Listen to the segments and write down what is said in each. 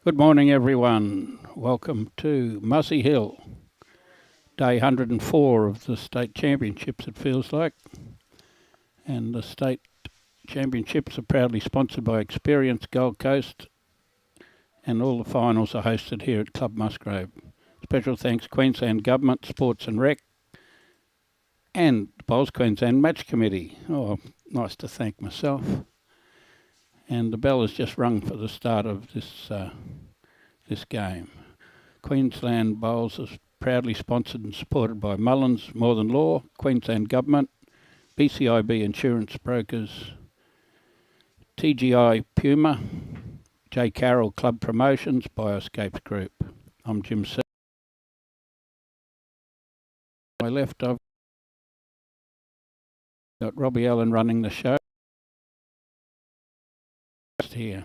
Good morning, everyone. Welcome to Mussey Hill, day 104 of the state championships, it feels like. And the state championships are proudly sponsored by Experience Gold Coast, and all the finals are hosted here at Club Musgrave. Special thanks Queensland Government, Sports and Rec, and the Bowls Queensland Match Committee. Oh, nice to thank myself. And the bell has just rung for the start of this game. Queensland Bowls is proudly sponsored and supported by Mullins Northern Law, Queensland Government, BCIB Insurance Brokers, TGI Puma, J. Carroll Club Promotions, Bioscapes Group. I'm Jim C. On my left, I've got Robbie Allen running the show. Here.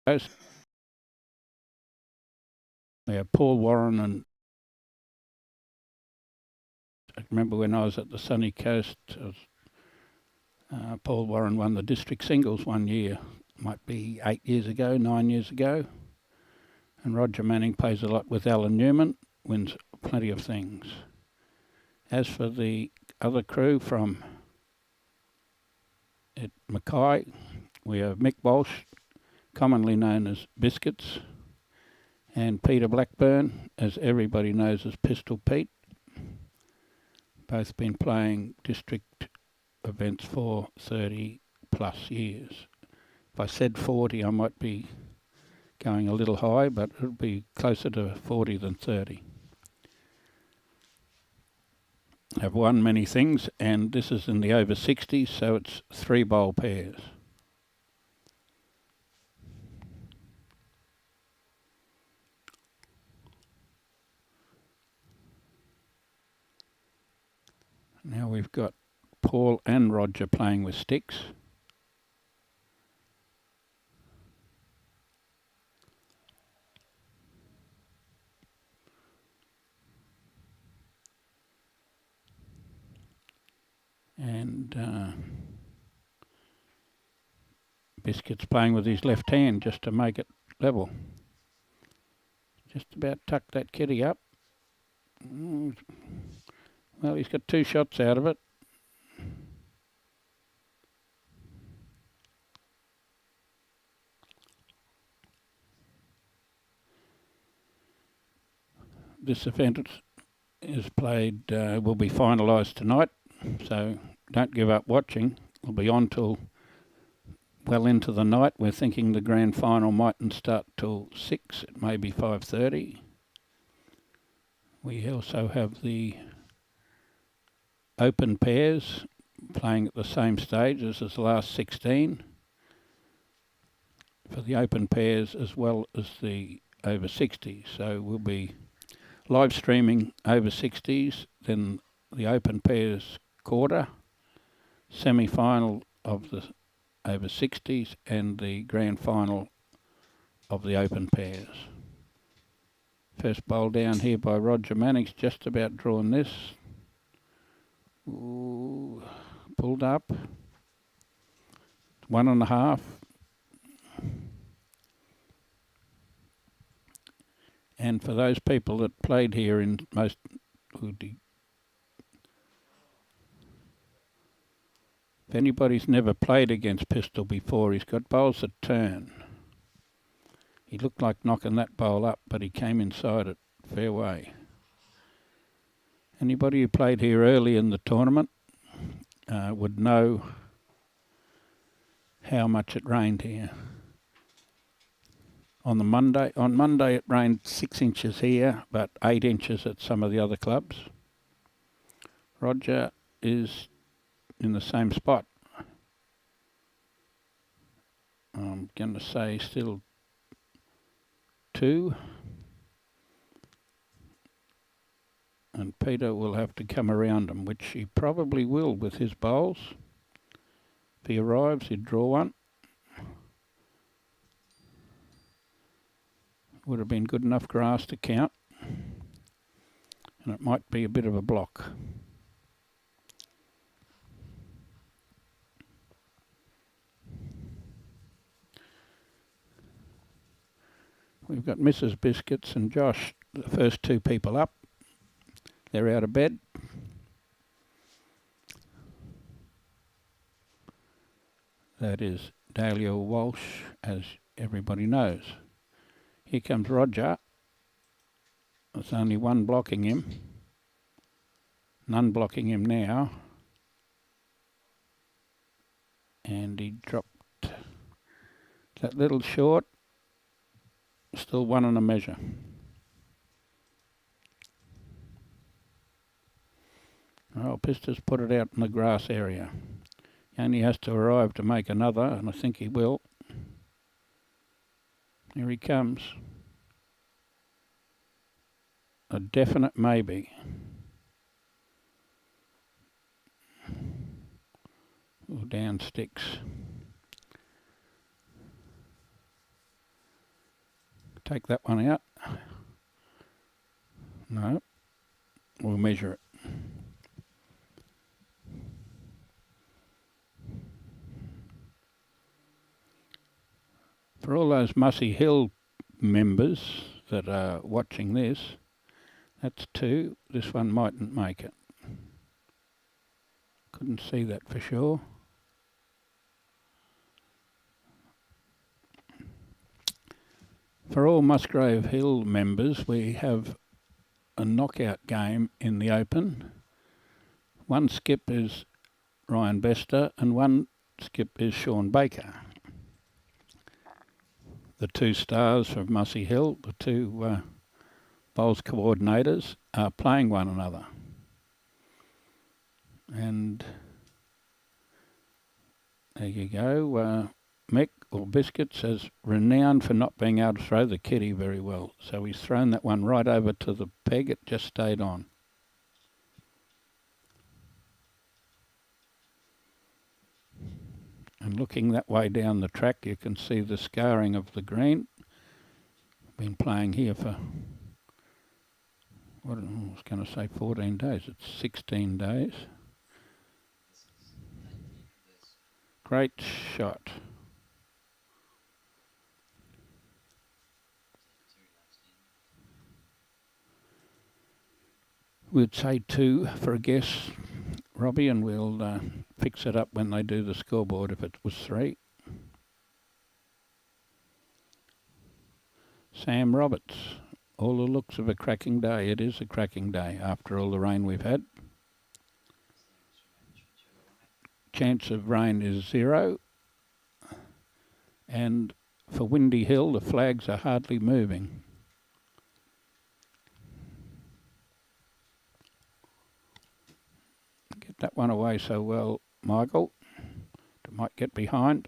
We have Paul Warren, and I remember when I was at the Sunny Coast, Paul Warren won the district singles one year, might be 9 years ago. And Roger Manning plays a lot with Alan Newman, wins plenty of things. As for the other crew from at Mackay, we have Mick Walsh, commonly known as Biscuits, and Peter Blackburn, as everybody knows as Pistol Pete. Both been playing district events for 30 plus years. If I said 40, I might be going a little high, but it'll be closer to 40 than 30. Have won many things, and this is in the over 60s, so it's 3 bowl pairs. Now we've got Paul and Roger playing with sticks. And Biscuit's playing with his left hand just to make it level. Just about tucked that kitty up. Well, he's got 2 shots out of it. This event is played, will be finalised tonight, so don't give up watching. We'll be on till well into the night. We're thinking the grand final mightn't start till 6, it may be 5:30. We also have the open pairs playing at the same stage as the last 16 for the open pairs as well as the over 60s. So we'll be live streaming over 60s, then the open pairs quarter, semi-final of the over 60s, and the grand final of the open pairs. First bowl down here by Roger Manning's just about drawn this. Ooh, pulled up. 1.5. And for those people that played here in most, if anybody's never played against Pistol before, he's got bowls that turn. He looked like knocking that bowl up, but he came inside it fair way. Anybody who played here early in the tournament would know how much it rained here. On Monday it rained 6 inches here, but 8 inches at some of the other clubs. Roger is in the same spot. I'm going to say still 2. And Peter will have to come around him, which he probably will with his bowls. If he arrives, he'd draw one. Would have been good enough grass to count. And it might be a bit of a block. We've got Mrs. Biscuits and Josh, the first two people up. They're out of bed. That is Dahlia Walsh, as everybody knows. Here comes Roger. There's only one blocking him. None blocking him now. And he dropped that little short. Still one on a measure. Well, Pista's put it out in the grass area. He only has to arrive to make another, and I think he will. Here he comes. A definite maybe. Or down sticks. Take that one out. No. We'll measure it. For all those Mussey Hill members that are watching this, that's two. This one mightn't make it. Couldn't see that for sure. For all Musgrave Hill members, we have a knockout game in the Open. One skip is Ryan Bester and one skip is Sean Baker. The two stars of Mussey Hill, the two bowls coordinators, are playing one another. And there you go. Mick, or Biscuits, is renowned for not being able to throw the kitty very well. So he's thrown that one right over to the peg. It just stayed on. And looking that way down the track, you can see the scarring of the green. Been playing here for, what I was going to say 14 days. It's 16 days. Great shot. We'd say 2 for a guess, Robbie, and we'll fix it up when they do the scoreboard if it was 3. Sam Roberts, all the looks of a cracking day. It is a cracking day after all the rain we've had. Chance of rain is 0. And for Windy Hill, the flags are hardly moving. Get that one away so well, Michael. It might get behind.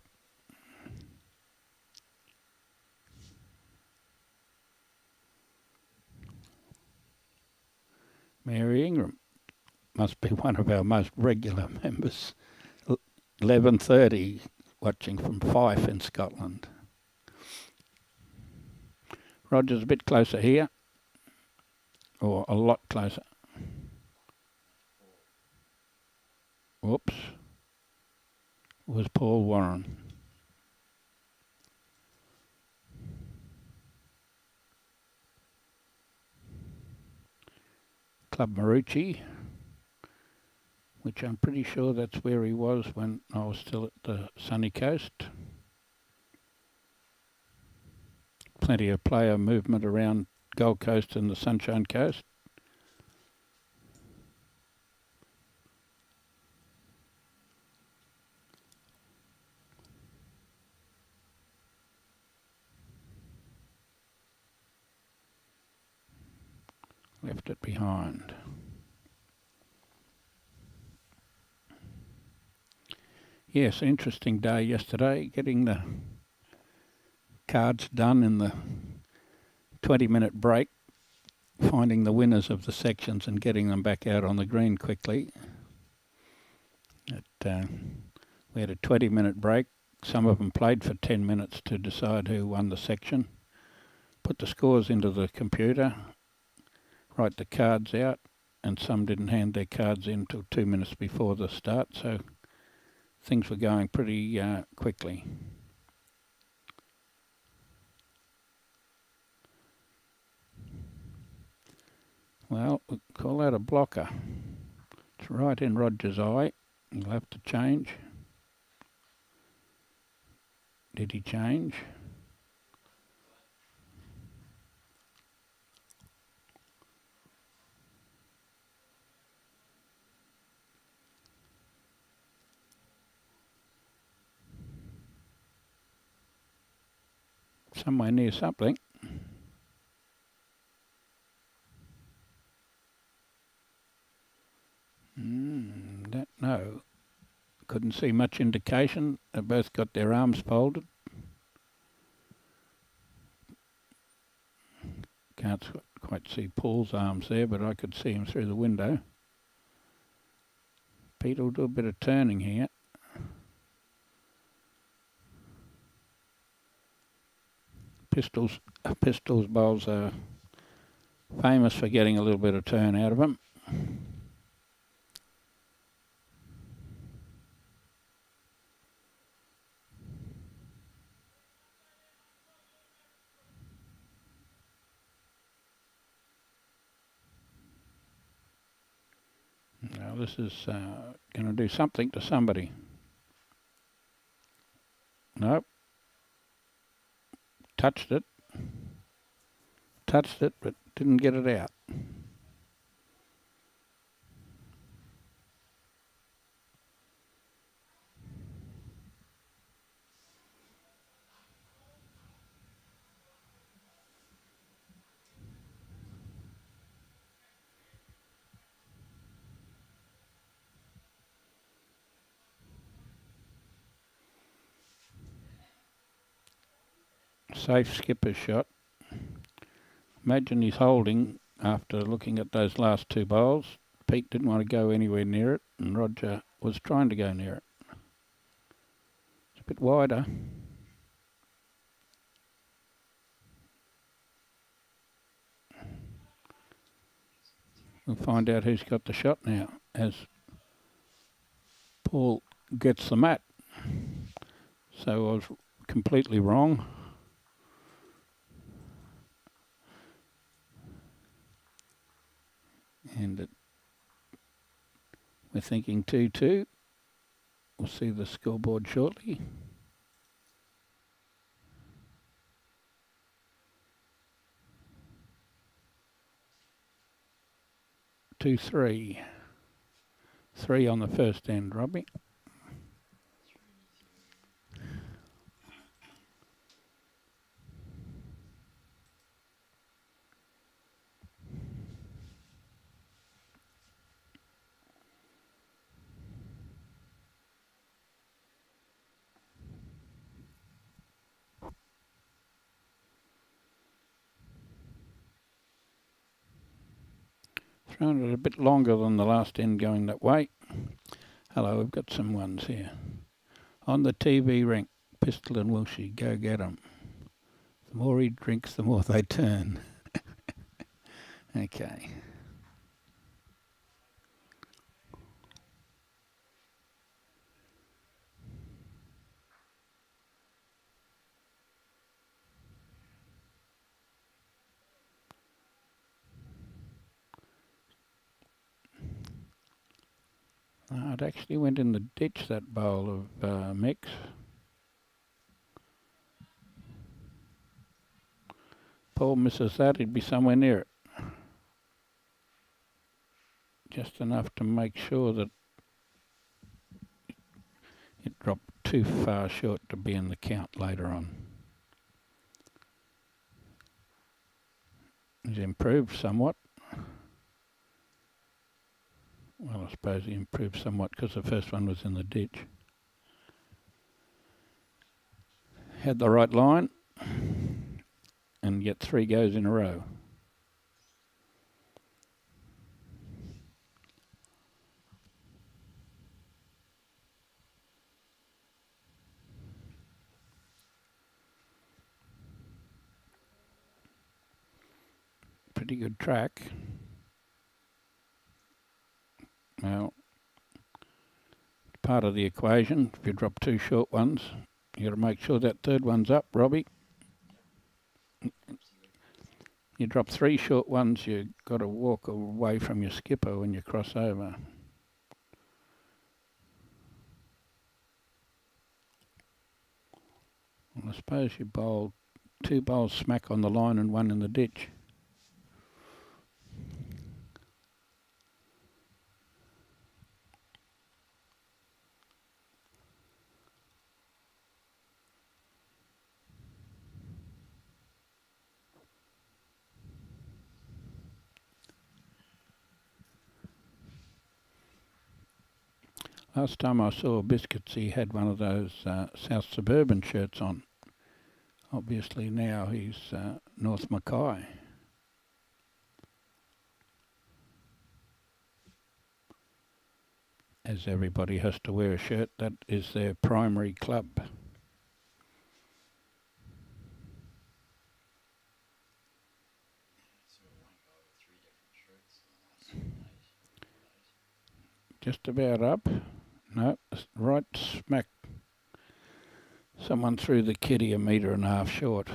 Mary Ingram must be one of our most regular members. 11:30, watching from Fife in Scotland. Roger's a bit closer here, or a lot closer. Whoops. It was Paul Warren. Club Marucci, which I'm pretty sure that's where he was when I was still at the sunny coast. Plenty of player movement around Gold Coast and the Sunshine Coast. Left it behind. Yes, interesting day yesterday, getting the cards done in the 20-minute break, finding the winners of the sections and getting them back out on the green quickly. We had a 20-minute break. Some of them played for 10 minutes to decide who won the section. Put the scores into the computer, write the cards out, and some didn't hand their cards in till 2 minutes before the start, so things were going pretty quickly. Well, we'll call that a blocker. It's right in Roger's eye. He'll have to change. Did he change? Somewhere near something. No. Couldn't see much indication. They both got their arms folded. Can't quite see Paul's arms there, but I could see him through the window. Pete will do a bit of turning here. Pistols bowls are famous for getting a little bit of turn out of them. Now this is going to do something to somebody. Nope. Touched it, but didn't get it out. Safe skipper's shot. Imagine he's holding after looking at those last two bowls. Pete didn't want to go anywhere near it, and Roger was trying to go near it. It's a bit wider. We'll find out who's got the shot now as Paul gets the mat. So I was completely wrong. And we're thinking 2-2. We'll see the scoreboard shortly. Two, 3. 3 on the first end, Robbie. Thrown it a bit longer than the last end going that way. Hello, we've got some ones here. On the TV rink, Pistol and Wilshie, go get 'em. The more he drinks, the more they turn. Okay. It actually went in the ditch, that bowl of Mick's. Paul misses that, he'd be somewhere near it. Just enough to make sure that it dropped too far short to be in the count later on. He's improved somewhat. Well, I suppose he improved somewhat because the first one was in the ditch. Had the right line and get 3 goes in a row. Pretty good track. Now, part of the equation, if you drop 2 short ones, you got to make sure that third one's up, Robbie. You drop 3 short ones, you've got to walk away from your skipper when you cross over. Well, I suppose you bowl 2 bowls smack on the line and 1 in the ditch. Last time I saw Biscuits, he had one of those South Suburban shirts on. Obviously now he's North Mackay. As everybody has to wear a shirt, that is their primary club. Just about up. No, right smack. Someone threw the kitty 1.5 metres short.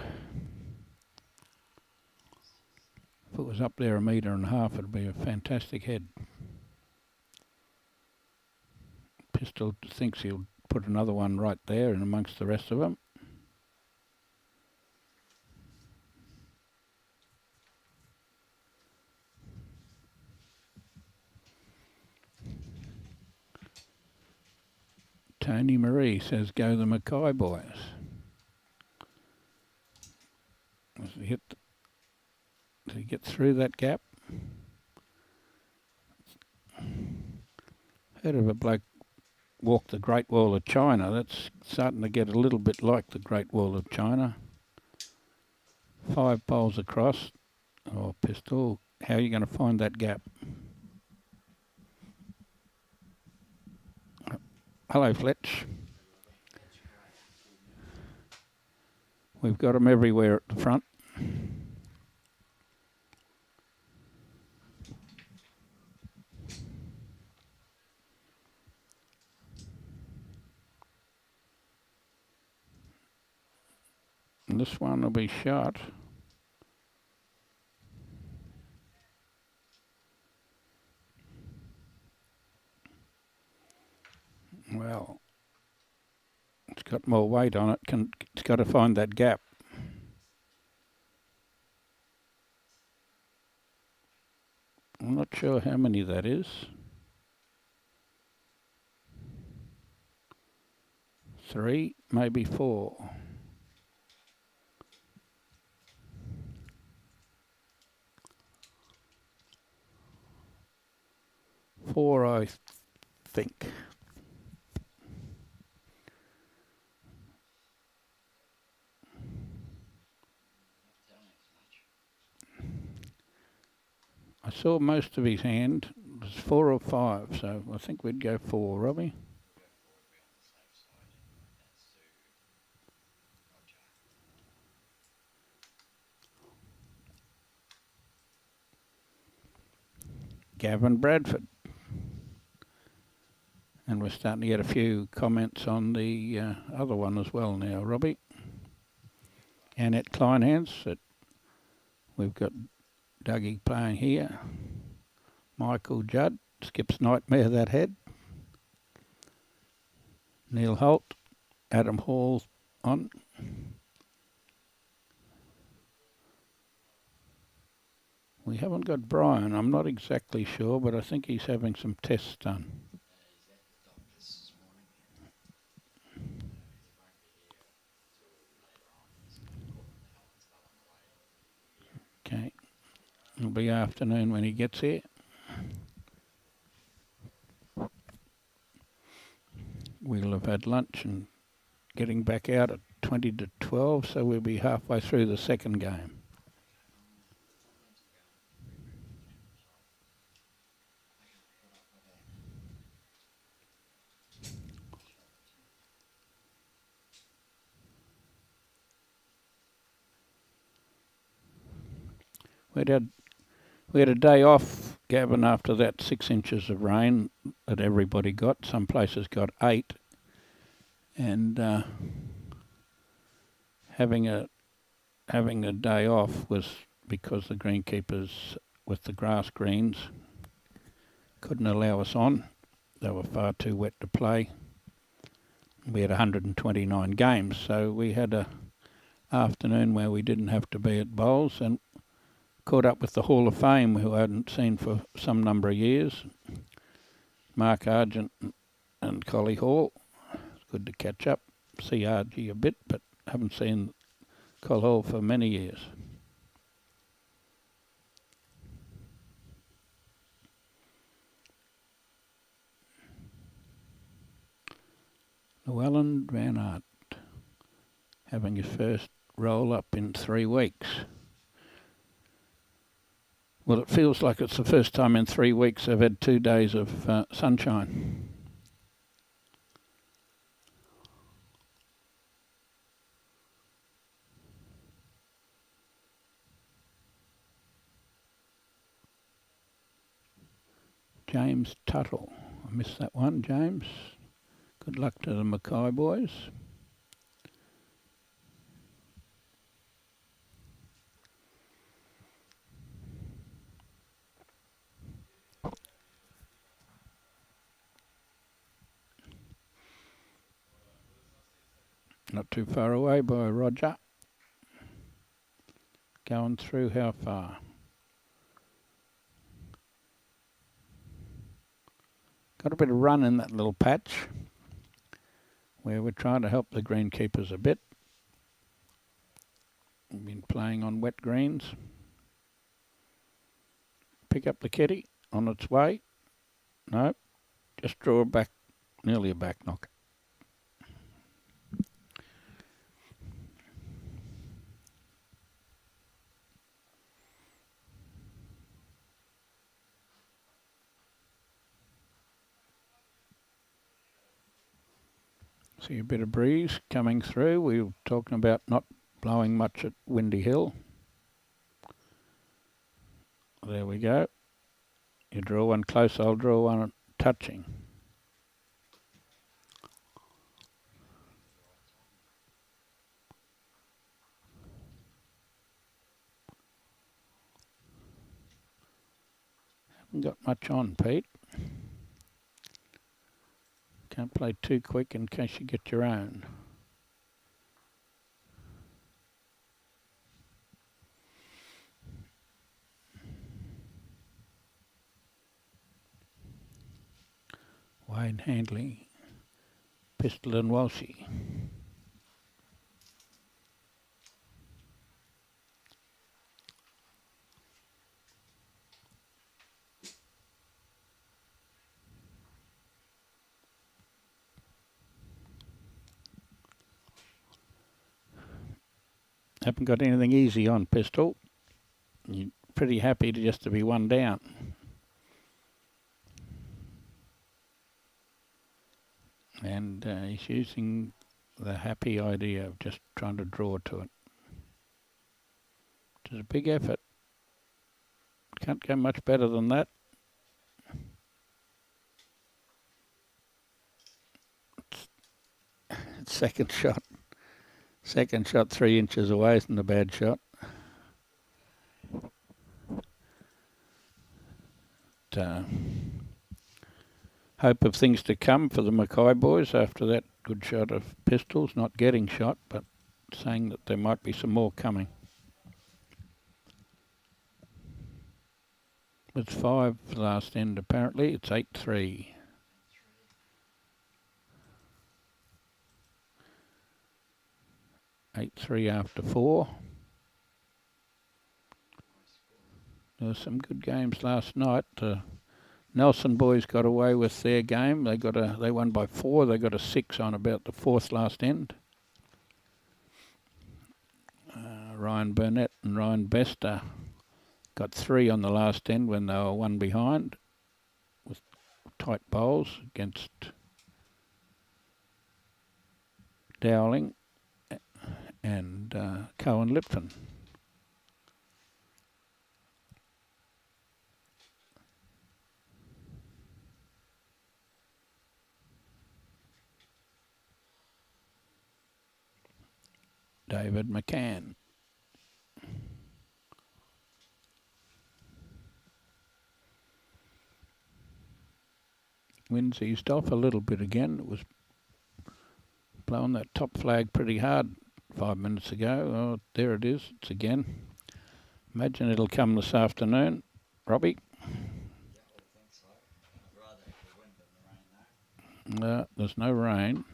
If it was up there 1.5 metres, it'd be a fantastic head. Pistol thinks he'll put another one right there and amongst the rest of them. Tony Marie says, go the Mackay boys. Does he get through that gap? Heard of a bloke walk the Great Wall of China. That's starting to get a little bit like the Great Wall of China. 5 poles across. Oh, Pistol, how are you going to find that gap? Hello, Fletch. We've got them everywhere at the front. And this one will be shot. Well, it's got more weight on it. It's got to find that gap. I'm not sure how many that is. 3, maybe 4. Four, I think. I saw most of his hand. It was 4 or 5, so I think we'd go 4, Robbie. Gavin Bradford. And we're starting to get a few comments on the other one as well now, Robbie. Annette Kleinhans. We've got Dougie playing here. Michael Judd. Skip's nightmare, that head. Neil Holt. Adam Hall on. We haven't got Brian. I'm not exactly sure, but I think he's having some tests done. Okay. It'll be afternoon when he gets here. We'll have had lunch and getting back out at 20 to 12, so we'll be halfway through the second game. We had a day off, Gavin, after that 6 inches of rain that everybody got. Some places got 8. And having a day off was because the greenkeepers with the grass greens couldn't allow us on. They were far too wet to play. We had 129 games, so we had a afternoon where we didn't have to be at bowls, and caught up with the Hall of Fame, who I hadn't seen for some number of years. Mark Argent and Collie Hall. It's good to catch up. See Argie a bit, but haven't seen Col Hall for many years. Llewellyn Van Aert having his first roll up in 3 weeks. Well, it feels like it's the first time in 3 weeks I've had 2 days of sunshine. James Tuttle. I missed that one, James. Good luck to the Mackay boys. Not too far away by Roger. Going through how far? Got a bit of run in that little patch where we're trying to help the greenkeepers a bit. We've been playing on wet greens. Pick up the kitty on its way. No, just draw a back, nearly a back knock. See a bit of breeze coming through. We were talking about not blowing much at Windy Hill. There we go. You draw one close, I'll draw one touching. Haven't got much on, Pete. Can't play too quick in case you get your own. Wayne Handley, Pistol and Walshy. Haven't got anything easy on, Pistol. You're pretty happy just to be one down. And he's using the happy idea of just trying to draw to it. It's a big effort. Can't go much better than that. It's second shot. Second shot 3 inches away isn't a bad shot. Hope of things to come for the Mackay boys after that good shot of Pistols, not getting shot, but saying that there might be some more coming. It's 5 last end apparently, it's 8-3. Eight 3 after 4. There were some good games last night. Nelson boys got away with their game. They won by 4. They got a 6 on about the 4th last end. Ryan Burnett and Ryan Bester got 3 on the last end when they were 1 behind with tight bowls against Dowling and Cohen Lipton. David McCann. Wind's eased off a little bit again. It was blowing that top flag pretty hard 5 minutes ago. Oh, there it is. It's again. Imagine it'll come this afternoon. Robbie? No, there's no rain.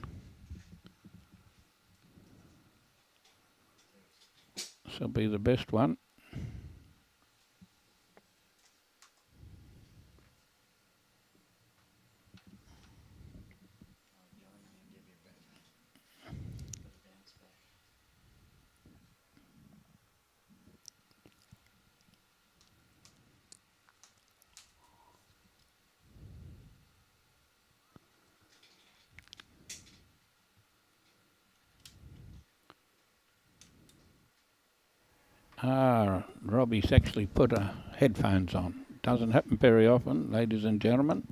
This will be the best one. Robbie's actually put headphones on. Doesn't happen very often, ladies and gentlemen.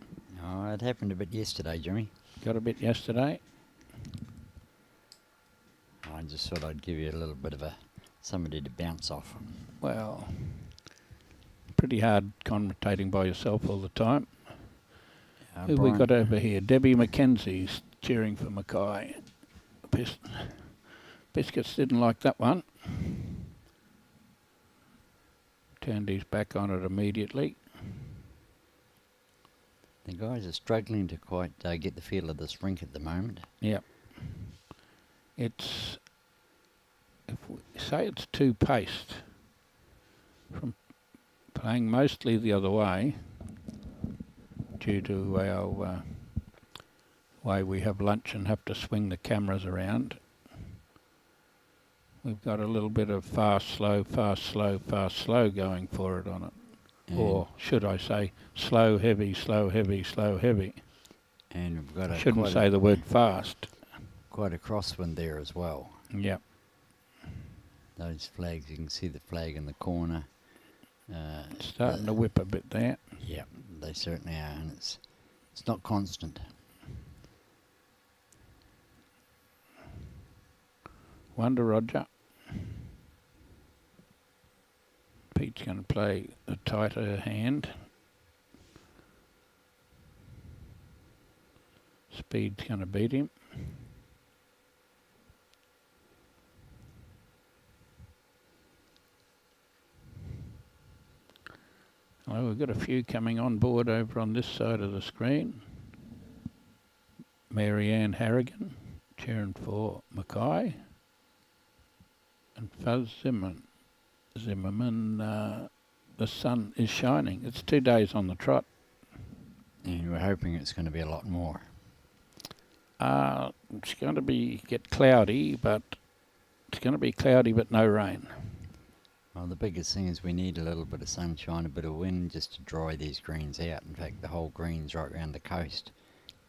Oh, it happened a bit yesterday, Jimmy. Got a bit yesterday. I just thought I'd give you a little bit of somebody to bounce off. Well, pretty hard commentating by yourself all the time. Who have we got over here? Debbie Mackenzie's cheering for Mackay. Biscuits didn't like that one. Turned his back on it immediately. The guys are struggling to quite get the feel of this rink at the moment. Yep. It's, if we say it's too paced, from playing mostly the other way, due to our way we have lunch and have to swing the cameras around. We've got a little bit of fast, slow, fast, slow, fast, slow going for it on it. And or should I say slow, heavy, slow, heavy, slow, heavy. And we've got shouldn't say the word fast. Quite a crosswind there as well. Yep. Those flags, you can see the flag in the corner. It's starting to whip a bit there. Yep, they certainly are, and it's not constant. Wonder Roger. Pete's going to play a tighter hand. Speed's going to beat him. Well, we've got a few coming on board over on this side of the screen. Mary Ann Harrigan cheering for Mackay. And Fuzz Zimmerman, the sun is shining. It's 2 days on the trot. And we're hoping it's going to be a lot more. It's going to get cloudy, but it's going to be cloudy but no rain. Well, the biggest thing is we need a little bit of sunshine, a bit of wind just to dry these greens out. In fact, the whole greens right around the coast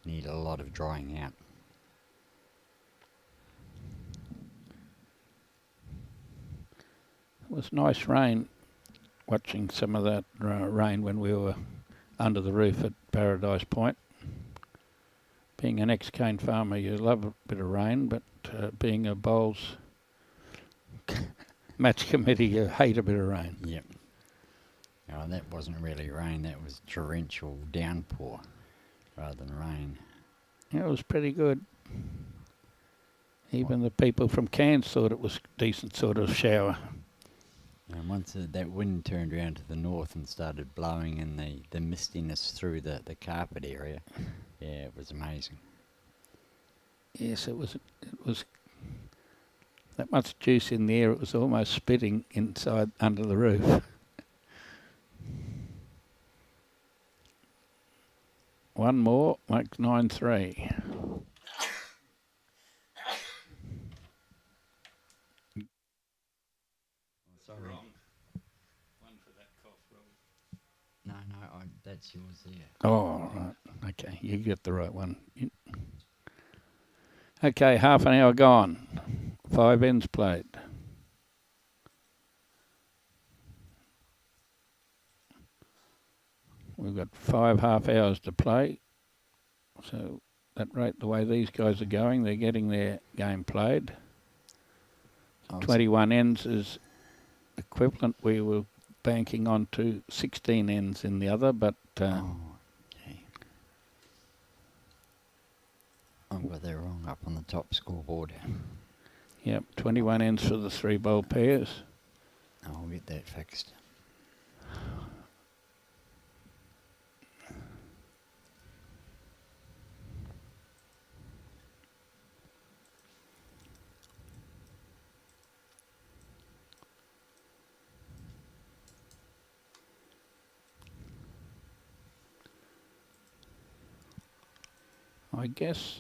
need a lot of drying out. It was nice rain, watching some of that rain when we were under the roof at Paradise Point. Being an ex-cane farmer, you love a bit of rain, but being a bowls match committee, you hate a bit of rain. Yep. Oh, that wasn't really rain, that was torrential downpour rather than rain. Yeah, it was pretty good. Even the people from Cairns thought it was a decent sort of shower. And once that wind turned around to the north and started blowing and the mistiness through the carpet area, yeah, it was amazing. Yes, it was that much juice in the air, it was almost spitting inside under the roof. One more, makes 9-3. Sorry. Wrong. One for that cough, Rob. No, that's yours there. Oh, right. Okay, you get the right one. Okay, half an hour gone. 5 ends played. We've got 5 half hours to play. So at rate, the way these guys are going, they're getting their game played. 21 ends is equivalent. We were banking on to 16 ends in the other, but okay. I've got that wrong up on the top scoreboard. Yep, 21 ends for the 3-bowl pairs. I'll get that fixed. I guess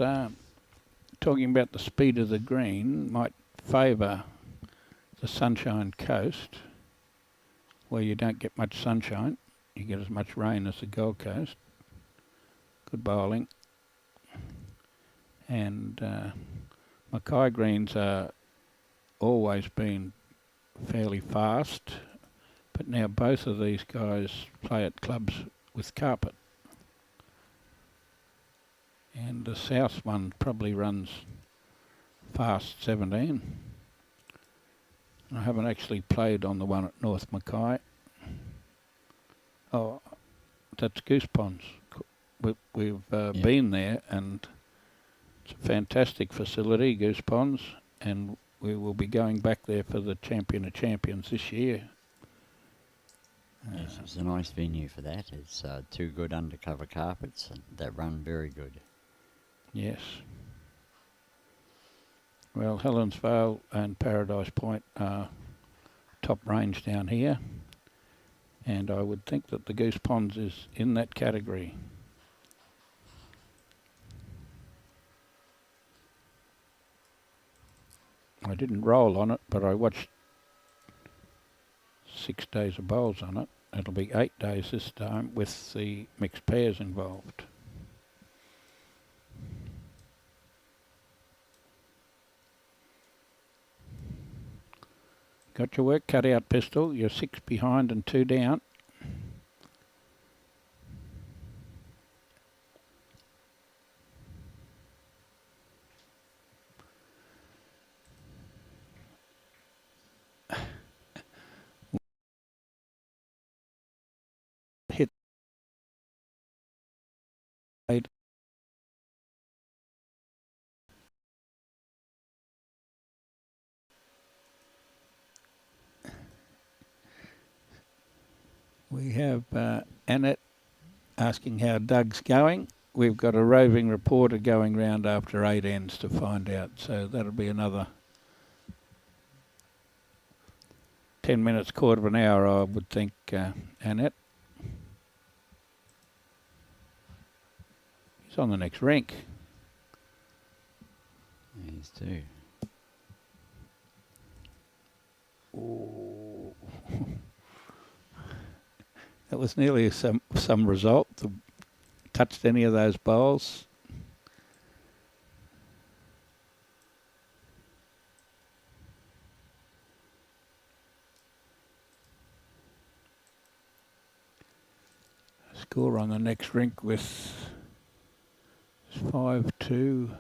talking about the speed of the green might favour the Sunshine Coast, where you don't get much sunshine. You get as much rain as the Gold Coast. Good bowling. And Mackay greens are always been fairly fast, but now both of these guys play at clubs with carpet. And the south one probably runs fast 17. I haven't actually played on the one at North Mackay. Oh, that's Goose Ponds. We've been there, and it's a fantastic facility, Goose Ponds, and we will be going back there for the Champion of Champions this year. Yes, it's a nice venue for that. It's 2 good undercover carpets that run very good. Yes. Well, Helensvale and Paradise Point are top range down here, and I would think that the Goose Ponds is in that category. I didn't roll on it, but I watched 6 days of bowls on it. It'll be 8 days this time with the mixed pairs involved. Got your work cut out, Pistol. You're 6 behind and 2 down. Hit. We have Annette asking how Doug's going. We've got a roving reporter going round after 8 ends to find out, so that'll be another 10 minutes, quarter of an hour, I would think, Annette. He's on the next rink. He's 2. Ooh. That was nearly some result. Touched any of those bowls. Score on the next rink with 5-2.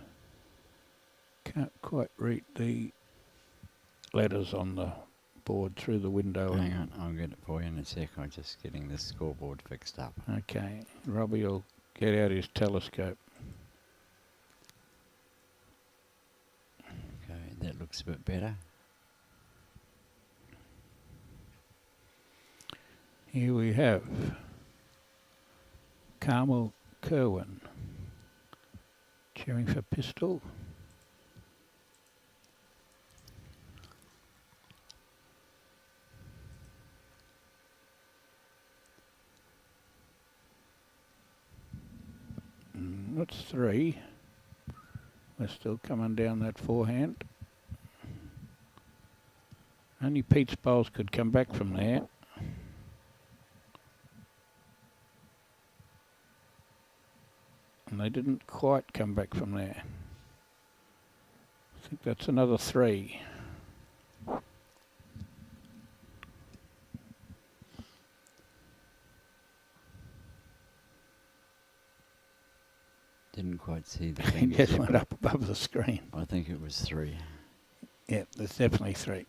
Can't quite read the letters on the board through the window. Hang on, I'll get it for you in a sec. I'm just getting the scoreboard fixed up. Okay, Robbie will get out his telescope. Okay, that looks a bit better. Here we have Carmel Kerwin cheering for Pistol. That's 3. We're still coming down that forehand. Only Pete's bowls could come back from there. And they didn't quite come back from there. I think that's another 3. Didn't quite see the It fingers. just went up above the screen. I think it was 3. Yeah, there's definitely 3.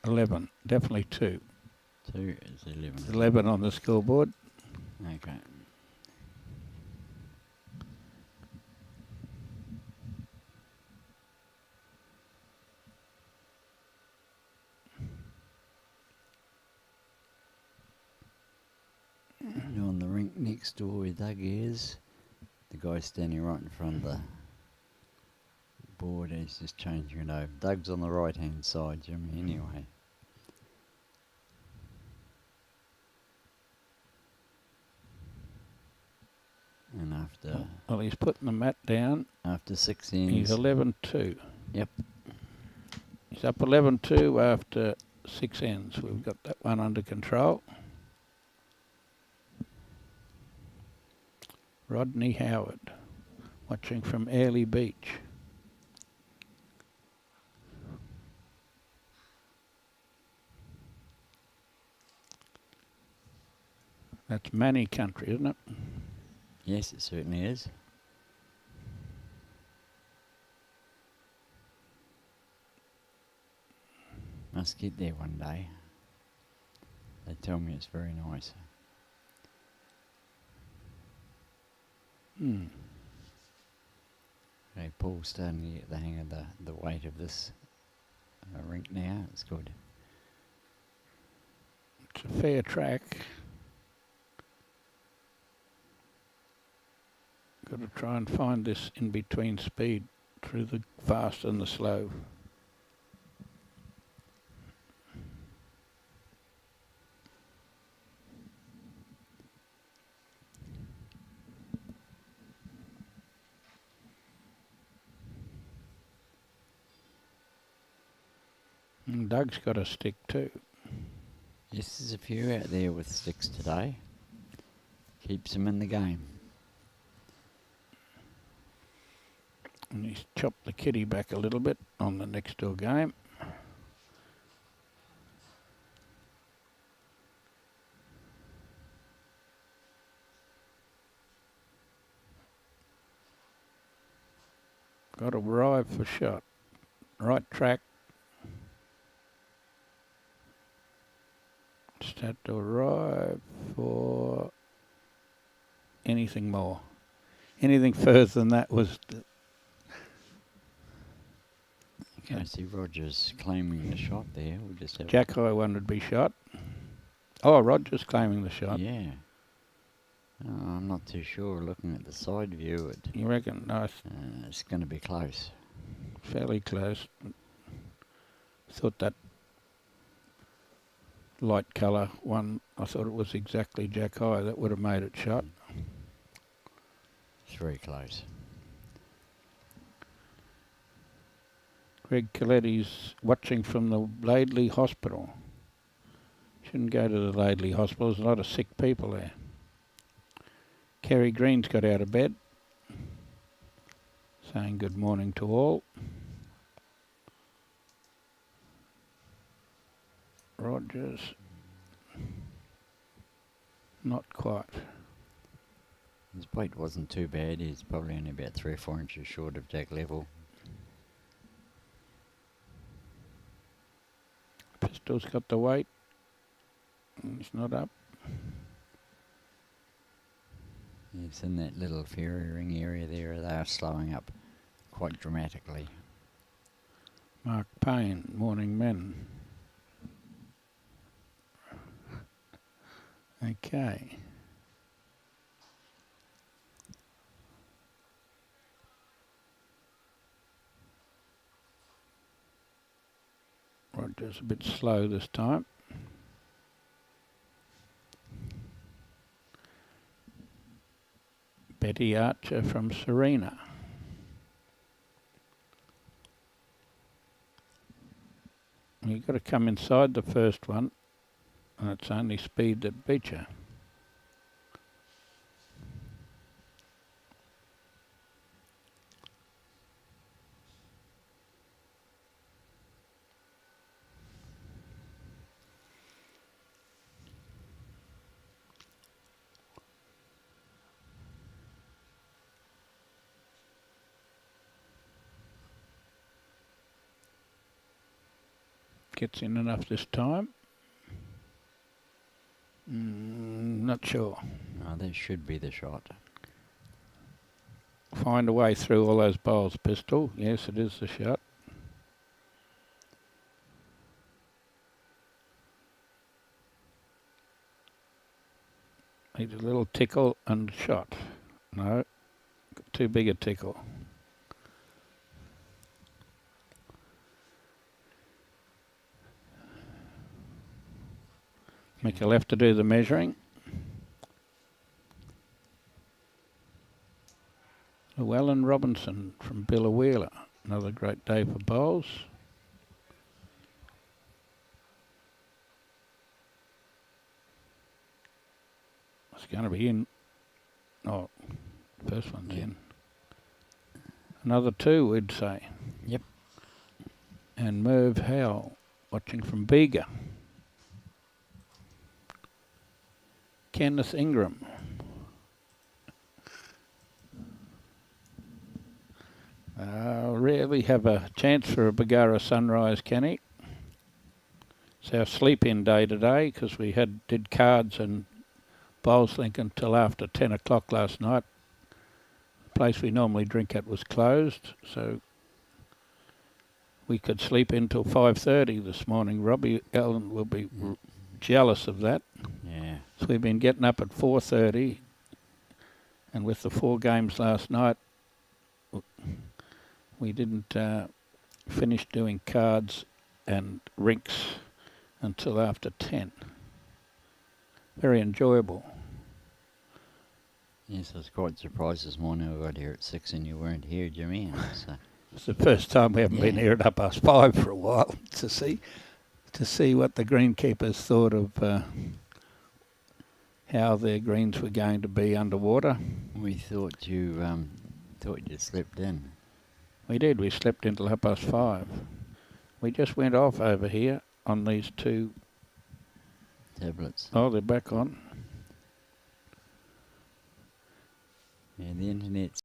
$11, definitely 2. 2 is 11. 11 on the scoreboard. Okay. And on the rink next door where Doug is, the guy standing right in front of the board, he's just changing it over. Doug's on the right hand side, Jimmy, anyway. And after Well, he's putting the mat down. after 6 ends. He's 11-2. Yep. He's up 11-2 after 6 ends. We've got that one under control. Rodney Howard, watching from Airlie Beach. That's Manny country, isn't it? Yes, it certainly is. Must get there one day. They tell me it's very nice. Okay, Paul's starting to get the hang of the weight of this rink now. It's good. It's a fair track. Got to try and find this in-between speed through the fast and the slow. And Doug's got a stick too. Yes, there's a few out there with sticks today. Keeps them in the game. And he's chopped the kitty back a little bit on the next door game. Got to arrive for shot. Right track. Just had to arrive for anything more. Anything further than that was... I see Rogers claiming the shot there. We'll just have Jack High one would be shot. Oh, Rogers claiming the shot. Yeah. Oh, I'm not too sure. Looking at the side view, You reckon? Nice. It's going to be close. Fairly close. Thought that light colour one, I thought it was exactly Jack High. That would have made it shot. It's very close. Greg Coletti's watching from the Laidley Hospital. Shouldn't go to the Laidley Hospital. There's a lot of sick people there. Kerry Green's got out of bed, saying good morning to all. Rogers, not quite. His weight wasn't too bad. He's probably only about 3 or 4 inches short of Jack level. Pistol's got the weight. He's not up. It's in that little fairy ring area there. They are slowing up quite dramatically. Mark Payne, morning men. Okay. Rogers a bit slow this time. Betty Archer from Serena. You've got to come inside the first one, and it's only speed that beats you. Gets in enough this time. Not sure. Oh, that should be the shot. Find a way through all those bowls, Pistol. Yes, it is the shot. Needs a little tickle and shot. No, too big a tickle. Mick will have to do the measuring. Llewellyn Robinson from Billawheeler. Another great day for bowls. It's going to be in. Oh, first one's in. Another 2, we'd say. Yep. And Merv Howell watching from Bega. Kenneth Ingram. Rarely have a chance for a Bargara sunrise, Kenny. It's our sleep-in day today because we did cards and bowls thinking until after 10 o'clock last night. The place we normally drink at was closed, so we could sleep in till 5:30 this morning. Robbie Allen will be jealous of that. Yeah. So we've been getting up at 4:30, and with the 4 games last night, we didn't finish doing cards and rinks until after 10. Very enjoyable. Yes, I was quite surprised this morning. I got here at 6 and you weren't here, Jimmy. So. It's the first time we haven't been here at 5:30 for a while to see what the greenkeepers thought of how their greens were going to be underwater. We thought you slipped in. We did. We slept until 5:30. We just went off over here on these 2 tablets. Oh, they're back on. Yeah, the internet's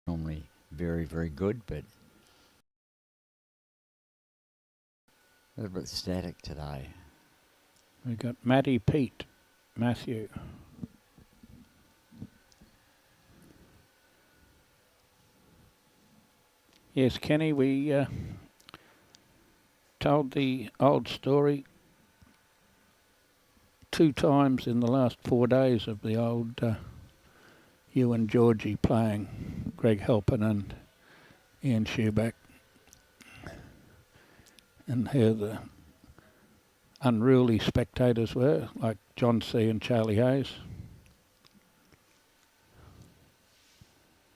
normally very, very good, but a little bit static today. We got Matthew. Yes, Kenny, we told the old story 2 times in the last 4 days of the old you and Georgie playing, Greg Halpin and Ian Shoeback, and how the unruly spectators were, like John C. and Charlie Hayes.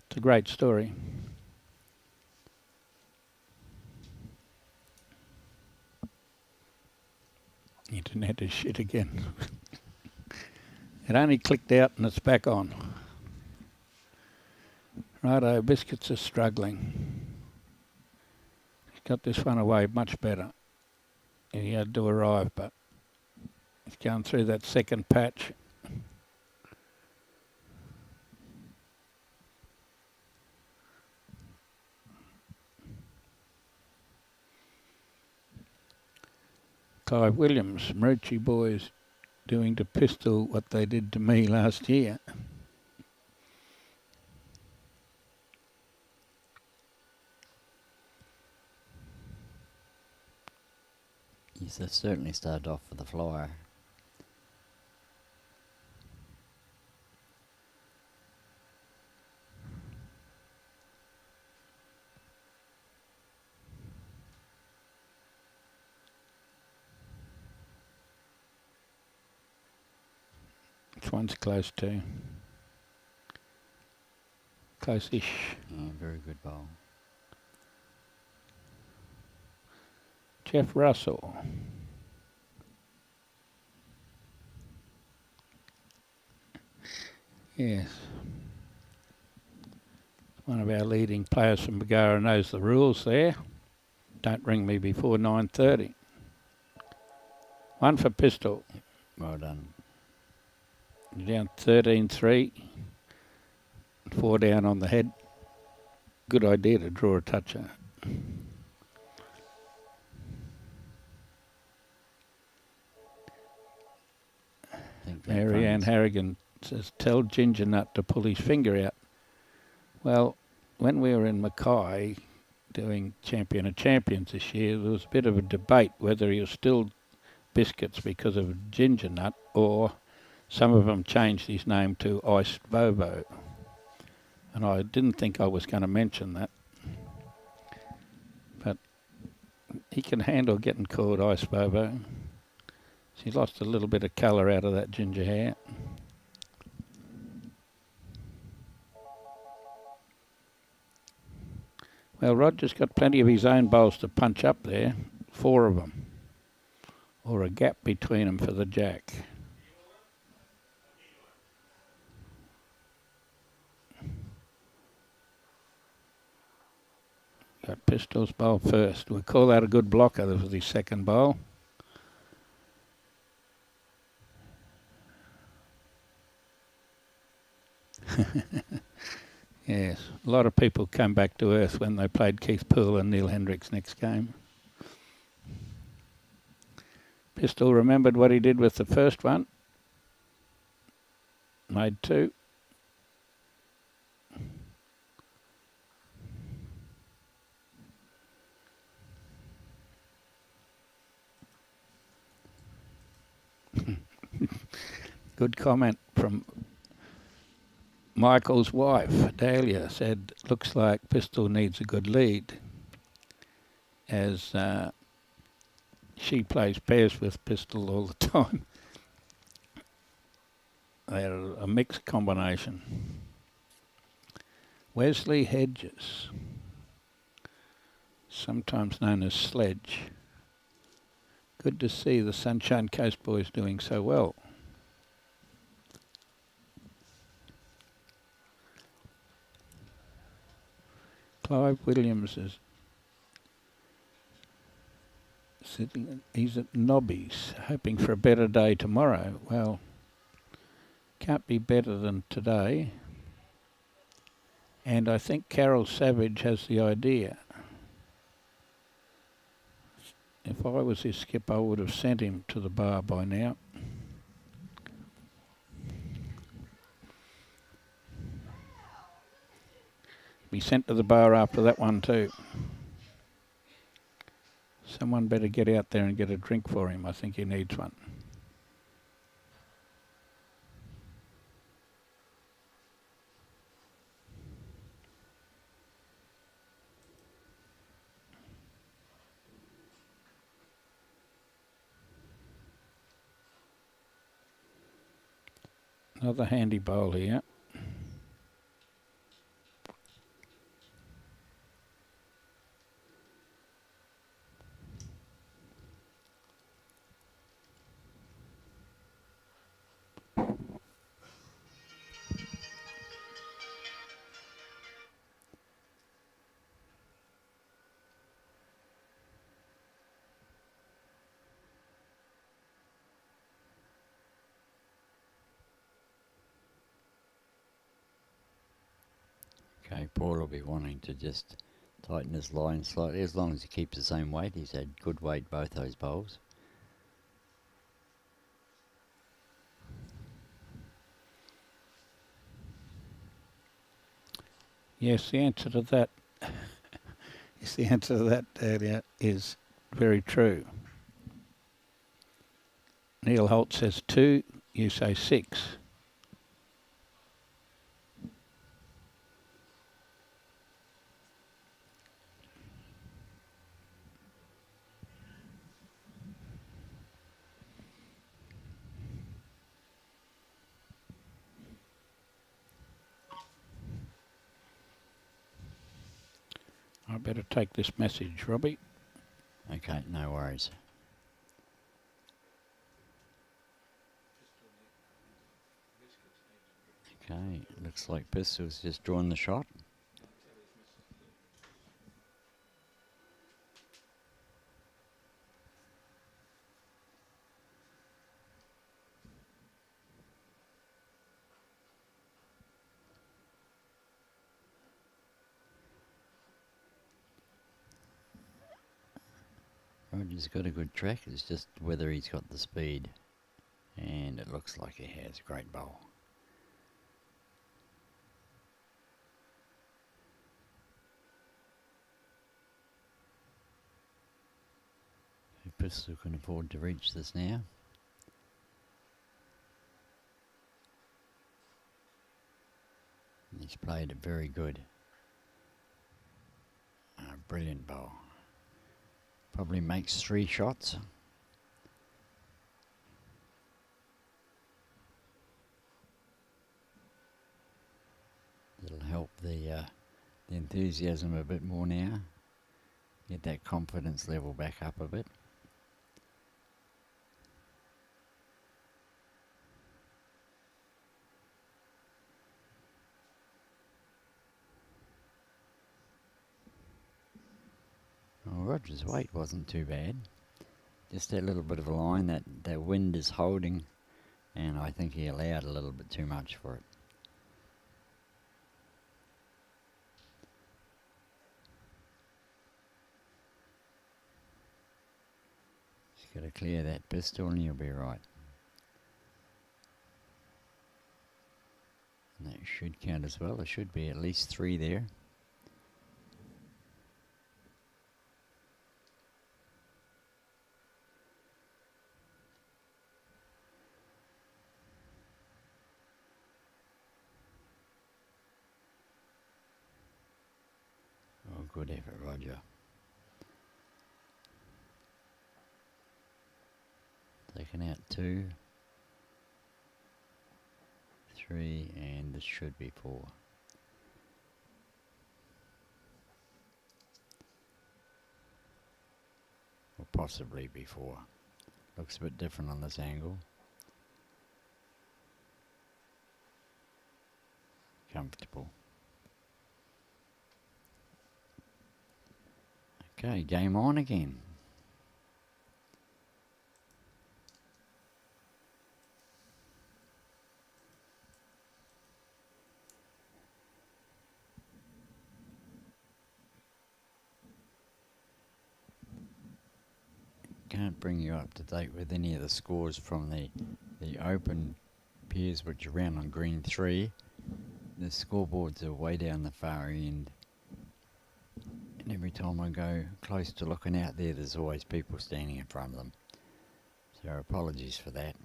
It's a great story. Internet is shit again. It only clicked out and it's back on. Righto, Biscuits is struggling. He's got this one away much better. He had to arrive, but he's going through that second patch. Clive Williams, Marucci boys doing to Pistol what they did to me last year. Yes, they certainly started off with the flyer. This one's close too. Close-ish. Oh, very good ball. Jeff Russell. Yes. One of our leading players from Bargara knows the rules there. Don't ring me before 9:30. One for Pistol. Well done. You're down 13-3. 4 down on the head. good idea to draw a toucher. Mary Ann Harrigan says, tell Ginger Nut to pull his finger out. Well, when we were in Mackay doing Champion of Champions this year, there was a bit of a debate whether he was still Biscuits because of Ginger Nut, or some of them changed his name to Iced Bobo. And I didn't think I was going to mention that. But he can handle getting called Iced Bobo. She's lost a little bit of colour out of that ginger hair. Well, Roger's got plenty of his own bowls to punch up there, 4 of them, or a gap between them for the jack. Got Pistol's bowl first. We'll call that a good blocker. This was his second bowl. Yes, a lot of people come back to earth when they played Keith Poole and Neil Hendricks next game. Pistol remembered what he did with the first one. Made 2. Good comment from Michael's wife, Dahlia, said, looks like Pistol needs a good lead, as she plays pairs with Pistol all the time. They're a mixed combination. Wesley Hedges, sometimes known as Sledge. Good to see the Sunshine Coast boys doing so well. Clive Williams is sitting, he's at Nobby's, hoping for a better day tomorrow. Well, can't be better than today. And I think Carol Savage has the idea. If I was his skip, I would have sent him to the bar by now. Be sent to the bar after that one too. Someone better get out there and get a drink for him. I think he needs one. Another handy bowl here. Okay, Paul will be wanting to just tighten his line slightly, as long as he keeps the same weight. He's had good weight both those bowls. Yes, the answer to that earlier is very true. Neil Holt says 2, you say 6. I better take this message, Robbie. Okay, no worries. Okay, looks like Pistol's just drawn the shot. Roger's got a good track, it's just whether he's got the speed. And it looks like he has. Great bowl. Pistol can afford to reach this now. He's played it very good. Brilliant bowl. Probably makes 3 shots. It'll help the enthusiasm a bit more now. Get that confidence level back up a bit. Well, Roger's weight wasn't too bad. Just that little bit of a line, that wind is holding, and I think he allowed a little bit too much for it. Just got to clear that pistol and you'll be right. And that should count as well. There should be at least 3 there. Oh, good effort, Roger. Taken out 2, 3, and this should be 4. Or possibly be 4. Looks a bit different on this angle. Comfortable. Okay, game on again. Can't bring you up to date with any of the scores from the open pairs which are round on green 3. The scoreboards are way down the far end. And every time I go close to looking out there, there's always people standing in front of them. So apologies for that.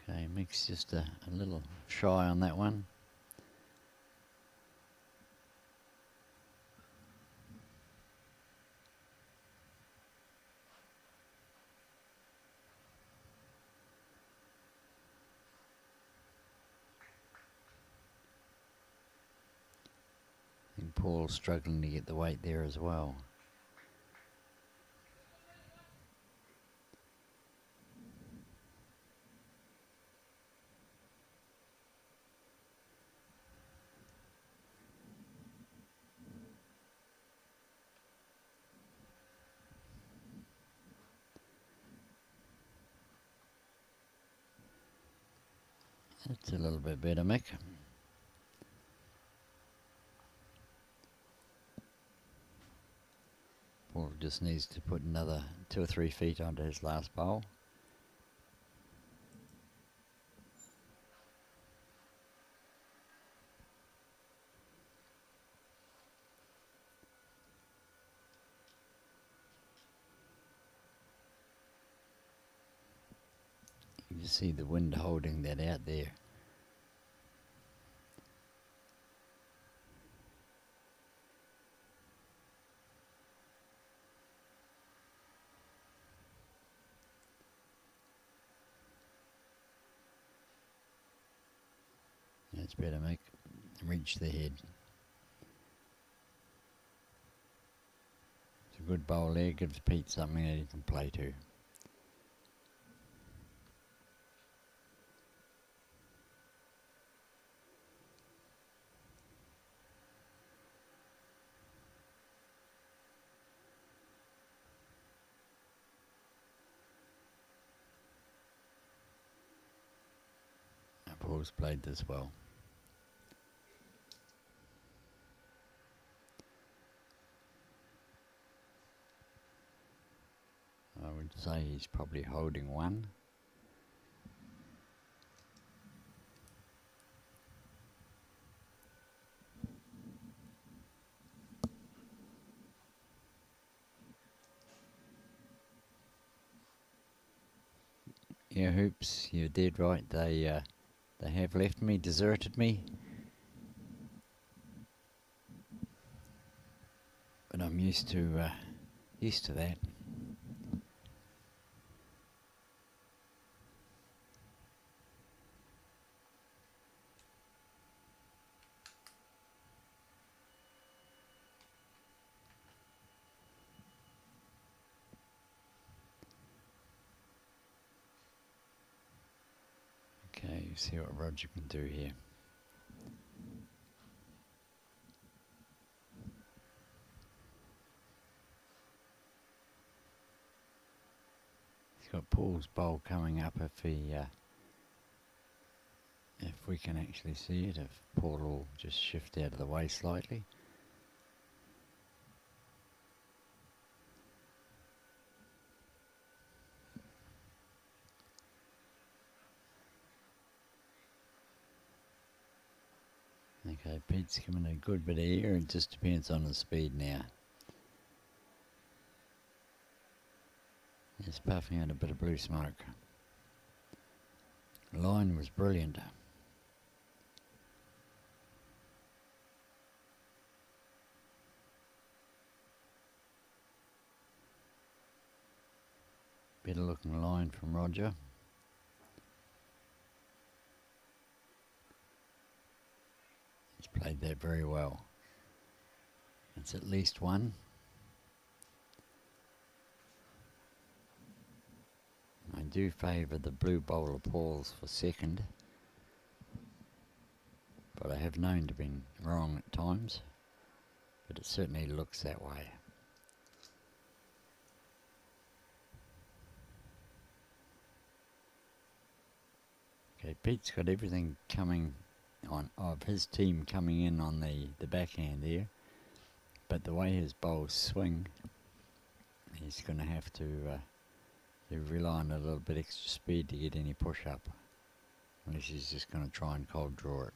Okay, Mick's just a little shy on that one. And Paul's struggling to get the weight there as well. That's a little bit better, Mick. Paul just needs to put another 2 or 3 feet onto his last bowl. You can see the wind holding that out there. That's better, Mick. Reach the head. It's a good bowl there. Gives Pete something that he can play to. Paul's played this well. I would say he's probably holding one. Yeah, Hoops, you're dead right. They have left me, deserted me. But I'm used to that. Okay, see what Roger can do here. He's got Paul's bowl coming up if we can actually see it, if Paul will just shift out of the way slightly. Okay, Pete's coming a good bit of air, it just depends on the speed now. He's puffing out a bit of blue smoke. Line was brilliant. Better looking line from Roger. He's played that very well. It's at least one. I do favour the blue bowl of Paul's for second, but I have known to be wrong at times, but it certainly looks that way. Okay, Pete's got everything coming on of his team coming in on the backhand there, but the way his bowls swing, he's going to have to rely on a little bit extra speed to get any push up, unless he's just going to try and cold draw it.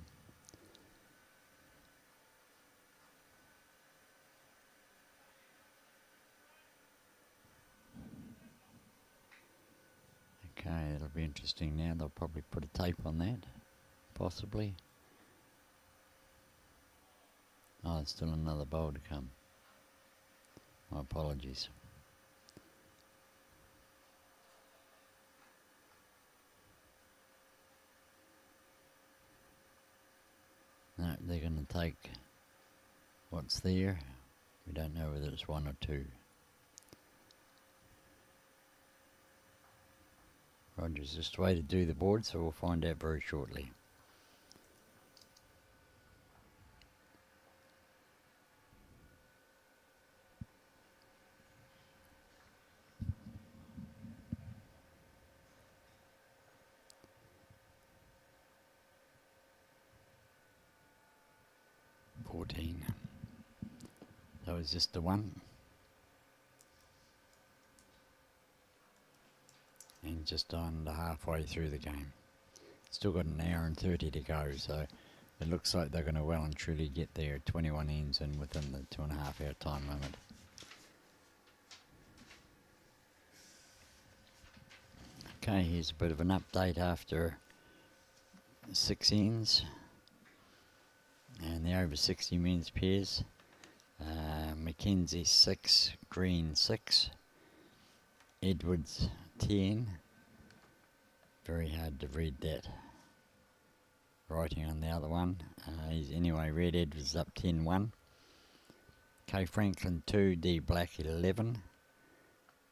Okay, it'll be interesting now. They'll probably put a tape on that, possibly. Oh, there's still another bowl to come. My apologies. No, they're going to take what's there. We don't know whether it's one or two. Roger's just waited to do the board, so we'll find out very shortly. That was just the one. And just under halfway through the game. Still got an hour and 30 to go, so it looks like they're going to well and truly get there. 21 ends and within the 2.5 hour time limit. Okay, here's a bit of an update after 6 ends. And the over 60 men's pairs. Mackenzie 6, Green 6, Edwards 10. Very hard to read that writing on the other one. He's anyway, Red Edwards up 10-1. K Franklin 2, D Black 11,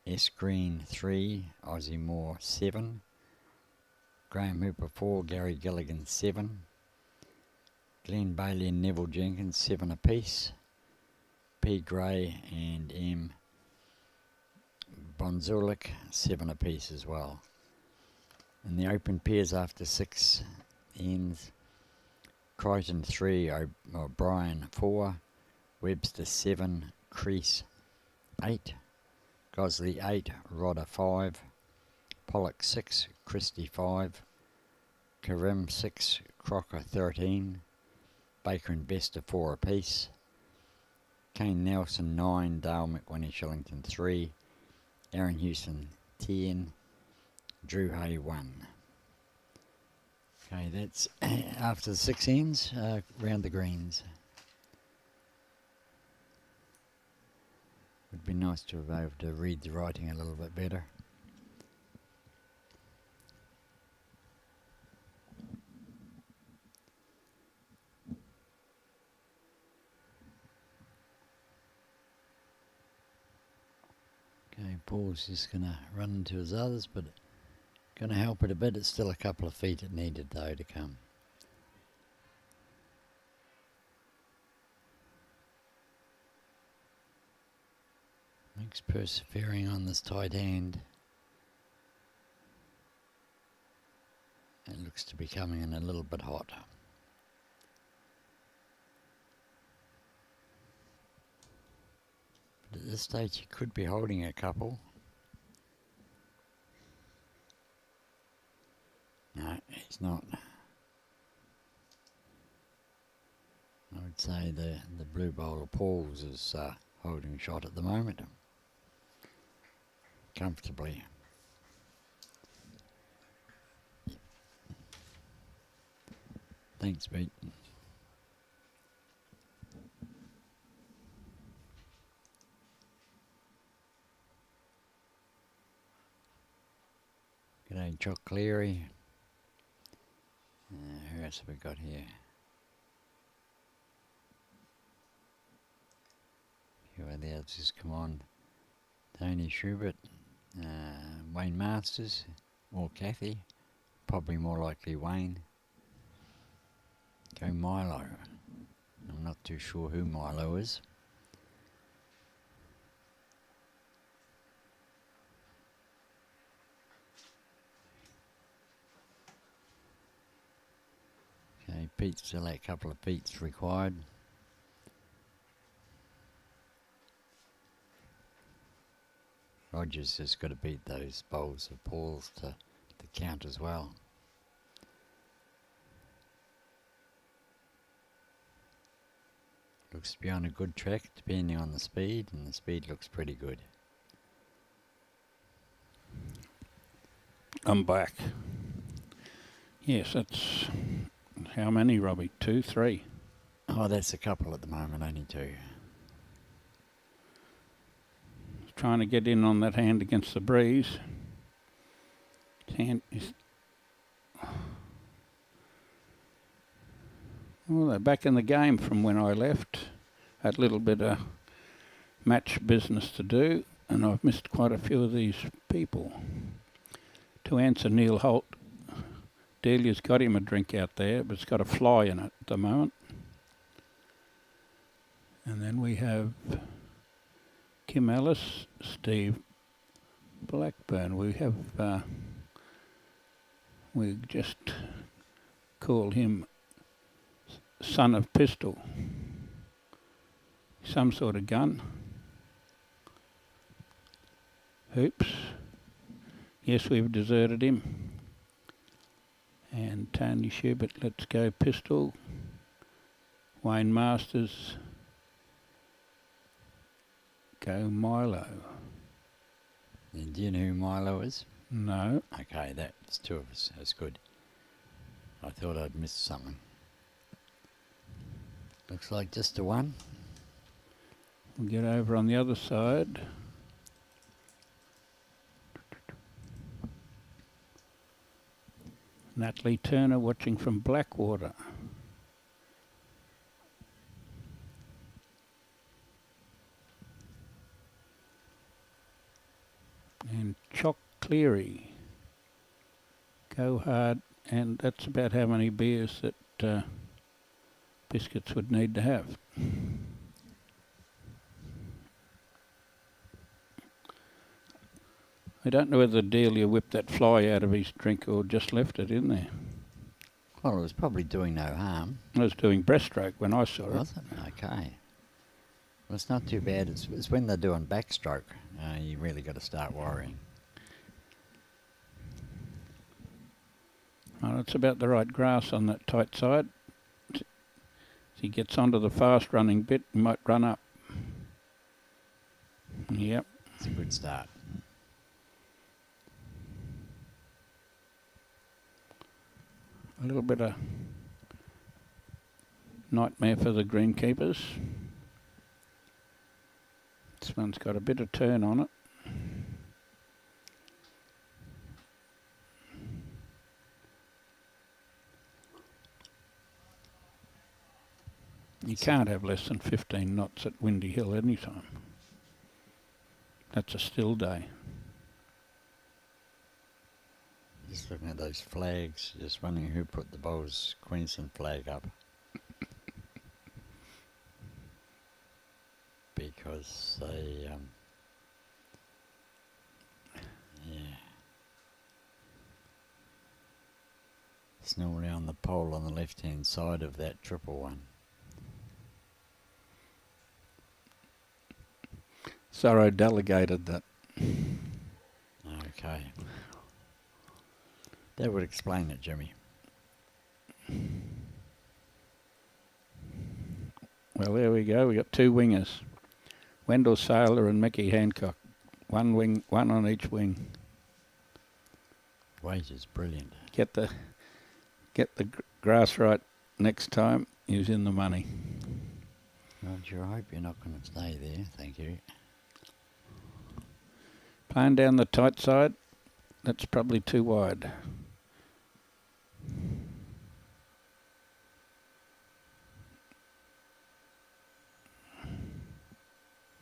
S Green 3, Aussie Moore 7, Graham Hooper 4, Gary Gilligan 7, Glenn Bailey and Neville Jenkins 7 apiece. P Gray and M Bonzulik 7 apiece as well. In the open pairs after 6 ends. Crichton 3, O'Brien 4, Webster 7, Crease 8, Gosley 8, Rodder 5, Pollock 6, Christie 5, Karim 6, Crocker 13, Baker and Bester 4 apiece, Kane Nelson 9, Dale McWinnie Shillington 3, Aaron Houston 10, Drew Hay 1. Okay, that's after the 6 ends, round the greens. Would be nice to be able to read the writing a little bit better. Okay, Paul's just going to run into his others, but going to help it a bit. It's still a couple of feet it needed though to come. Mick's persevering on this tight hand. It looks to be coming in a little bit hot. But at this stage he could be holding a couple. No, he's not. I would say the blue bowler Paul's is holding shot at the moment. Comfortably. Thanks, Pete. G'day, Choc Cleary. Who else have we got here? Who are the others just come on? Tony Schubert, Wayne Masters, or Kathy. Probably more likely Wayne. Go Milo. I'm not too sure who Milo is. Okay, Pete's still a couple of Pete's required. Rogers has got to beat those bowls of Paul's to count as well. Looks to be on a good track depending on the speed, and the speed looks pretty good. I'm back. Yes, that's how many, Robbie? 2, 3? Oh, that's a couple at the moment, only 2. Trying to get in on that hand against the breeze. His hand is... Well, they're back in the game from when I left. Had a little bit of match business to do, and I've missed quite a few of these people. To answer Neil Holt, Delia's got him a drink out there, but it's got a fly in it at the moment. And then we have Kim Ellis, Steve Blackburn. We have, we just call him Son of Pistol. Some sort of gun. Hoops. Yes, we've deserted him. And Tony Schubert, let's go Pistol. Wayne Masters, go Milo. And do you know who Milo is? No. Okay, that's 2 of us. That's good. I thought I'd missed something. Looks like just a 1. We'll get over on the other side. Natalie Turner watching from Blackwater. And Choc Cleary. Go hard, and that's about how many beers that Biscuits would need to have. I don't know whether Delia whipped that fly out of his drink or just left it in there. Well, it was probably doing no harm. It was doing breaststroke when I saw it. Was it? Okay. Well, it's not too bad. It's when they're doing backstroke, you really got to start worrying. Well, it's about the right grass on that tight side. As he gets onto the fast running bit, he might run up. Yep. It's a good start. A little bit of nightmare for the greenkeepers. This one's got a bit of turn on it. You can't have less than 15 knots at Windy Hill any time. That's a still day. Just looking at those flags, just wondering who put the Bowls Queensland flag up. Because they, yeah. It's normally on the pole on the left-hand side of that triple one. Sorrow delegated that. Okay. That would explain it, Jimmy. Well, there we go. We got two wingers. Wendell Saylor and Mickey Hancock. One wing, one on each wing. Wage is brilliant. Get the grass right next time. He's in the money. Roger, I hope you're not going to stay there. Thank you. Playing down the tight side. That's probably too wide.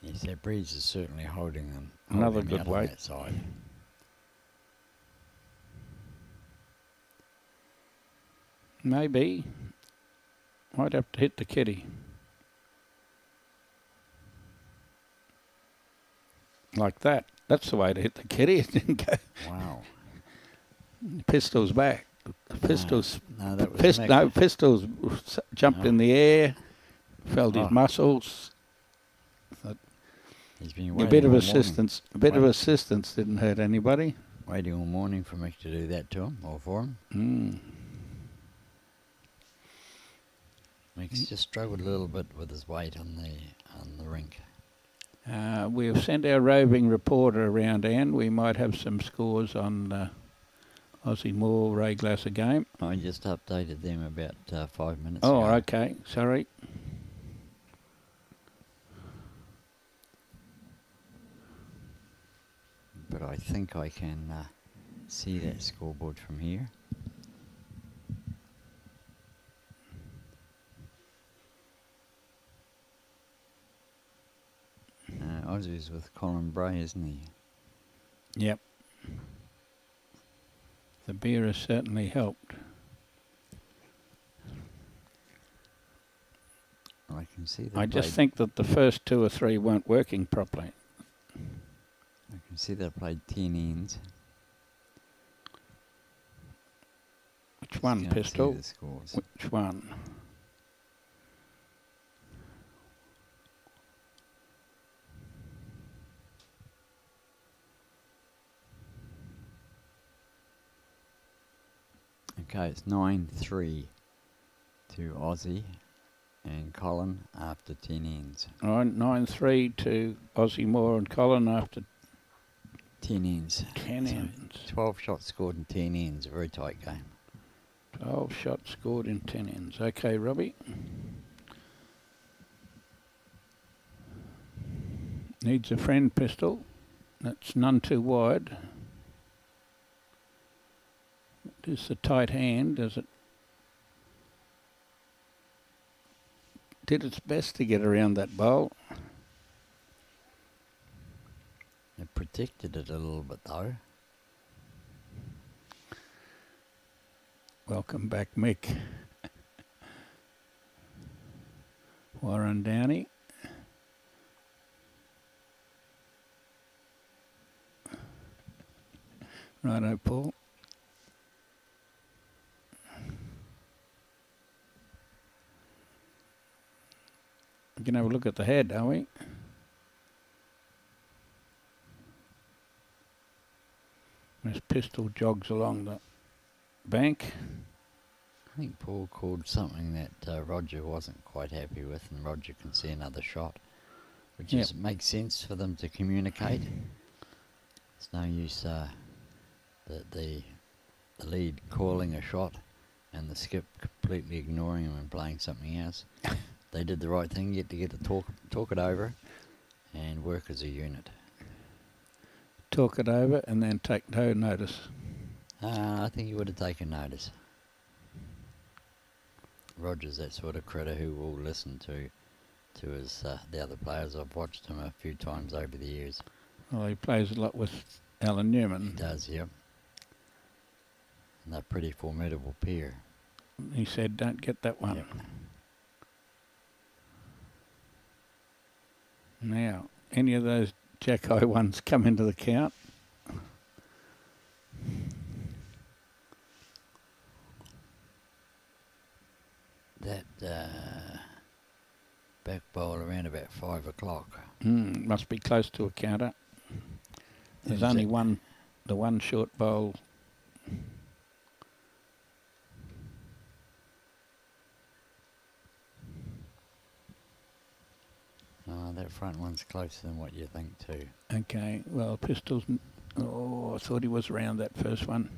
Yes, that breeze is certainly holding them. Another holding good out on weight. that side. Maybe. Might have to hit the kitty. Like that. That's the way to hit the kitty. It didn't go. Wow. Pistol's back. Pistol's No, that was Mick. Pistol's jumped in the air, felt his Oh. muscles. He's been A waiting bit of all assistance. A bit of assistance didn't hurt anybody. waiting all morning for Mick to do that to him or for him. Mick's just struggled a little bit with his weight on the rink. We have sent our roving reporter around, Anne. We might have some scores on Aussie Moore, Ray Glasser game. I just updated them about 5 minutes Oh, ago. okay. Sorry. But I think I can see that scoreboard from here. Aussie's with Colin Bray, isn't he? Yep. The beer has certainly helped. I can see that. I just think that the first two or three weren't working properly. I can see they played 10 ends. Which one, Can't see Pistol? the scores. Which one? Okay, it's 9-3 to Aussie and Colin after 10 ends. All right, 9-3 to Aussie Moore and Colin after 10 ends. 10 So ends. 12 shots scored in 10 ends. A very tight game. 12 shots scored in 10 ends. Okay, Robbie. Needs a friend, Pistol. That's none too wide. It is the tight hand, does it? Did its best to get around that bowl. It protected it a little bit though. Welcome back, Mick. Warren Downey. Righto, Paul. can have a look at the head, are we? This pistol jogs along the bank. I think Paul called something that Roger wasn't quite happy with, and Roger can see another shot, which makes sense for them to communicate. It's no use the lead calling a shot and the skip completely ignoring him and playing something else. They did the right thing, to get to talk it over and work as a unit. Talk it over and then take no notice. I think he would have taken notice. Roger's that sort of critter who will listen to his the other players. I've watched him a few times over the years. Well, he plays a lot with Alan Newman. He does, yep. And they're a pretty formidable pair. He said, don't get that one. Yep. Now, any of those Jack-High ones come into the count? That back bowl around about 5 o'clock. Must be close to a counter. There's only the one short bowl. That front one's closer than what you think too. Okay, well, Pistols, I thought he was round that first one.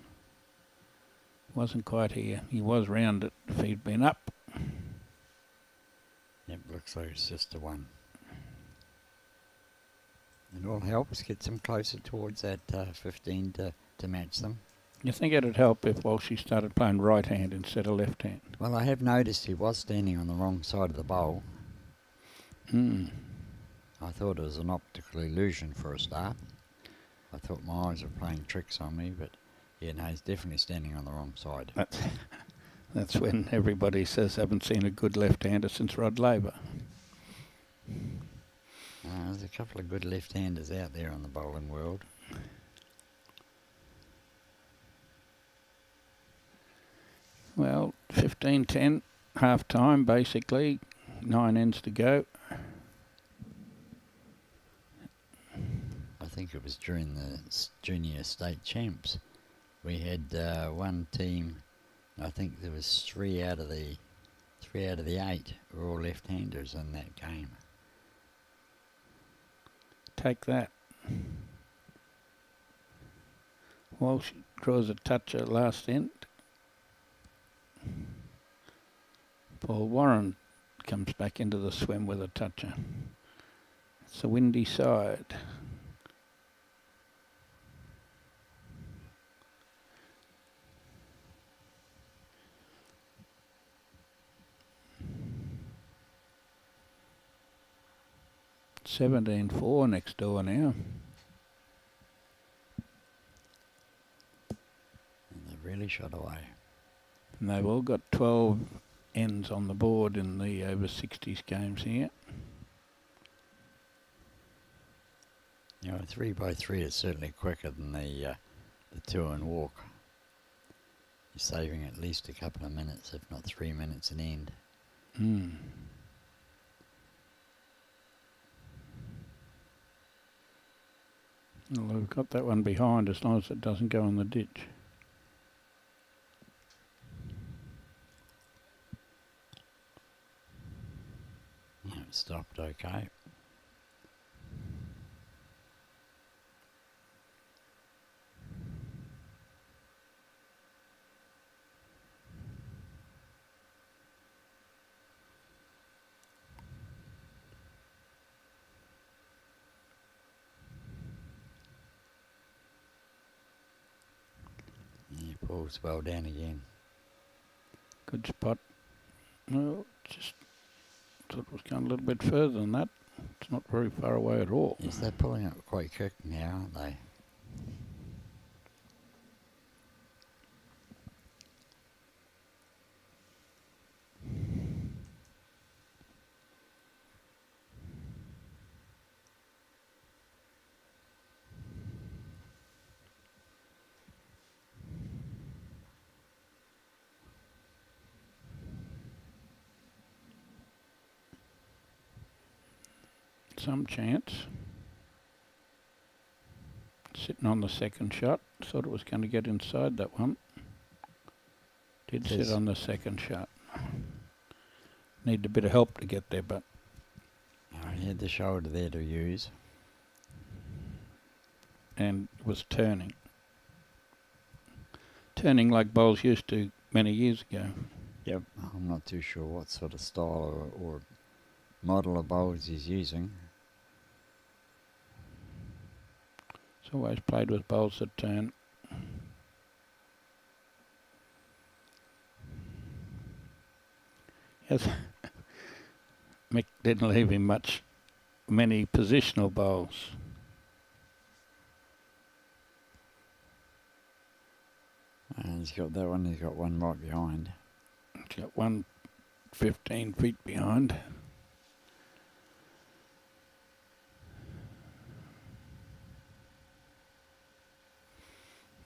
Wasn't quite here. He was round it if he'd been up. Yep, looks like it's just a one. It all helps, gets them closer towards that 15 to match them. You think it'd help if Walsh started playing right hand instead of left hand? Well, I have noticed he was standing on the wrong side of the bowl. I thought it was an optical illusion for a start. I thought my eyes were playing tricks on me, but yeah, no, he's definitely standing on the wrong side. That's when everybody says haven't seen a good left-hander since Rod Laver. There's a couple of good left-handers out there on the bowling world. Well, 15-10, half-time basically, 9 ends to go. I think it was during the junior state champs. We had one team, I think there was three out of the 8 were all left-handers in that game. Take that. Walsh draws a toucher last end. Paul Warren comes back into the swim with a toucher. It's a windy side. $17-4 next door now. And they really shot away. And they've all got 12 ends on the board in the over 60s games here. You know, a 3x3 is certainly quicker than the 2 and walk. You're saving at least a couple of minutes, if not 3 minutes an end. Well, we've got that one behind as long as it doesn't go in the ditch. Yeah, it stopped okay. Paul's well down again. Good spot. Well, just thought it was going a little bit further than that. It's not very far away at all. Yes, they're pulling up quite quick now, aren't they? some chance. Sitting on the second shot. Thought it was going to get inside that one. Did sit on the second shot. Need a bit of help to get there, but... He had the shoulder there to use. And was turning. Turning like bowls used to many years ago. Yep. I'm not too sure what sort of style or model of bowls he's using. He's always played with bowls that turn. Yes. Mick didn't leave him many positional bowls. And he's got that one, he's got one right behind. He's got one 15 feet behind.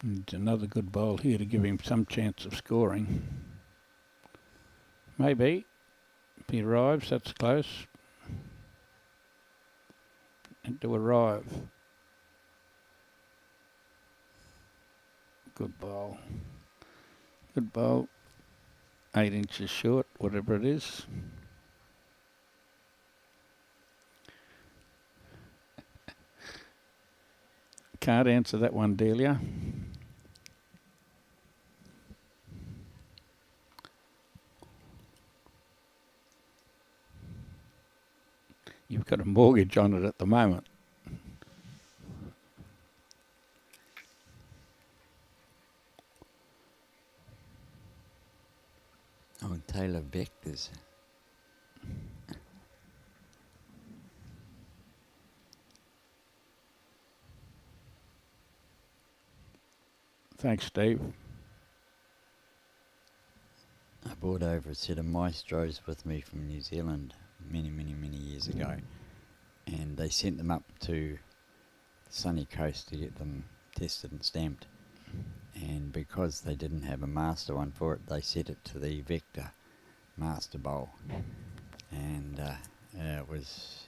It's another good bowl here to give him some chance of scoring. Maybe. If he arrives, that's close. And to arrive. Good bowl. Good bowl. 8 inches short, whatever it is. Can't answer that one, Delia. You've got a mortgage on it at the moment. Oh, Taylor Vectors. Thanks, Steve. I brought over a set of Maestros with me from New Zealand many years ago, and they sent them up to the sunny coast to get them tested and stamped, and because they didn't have a master one for it, they set it to the Vector master bowl, and it was,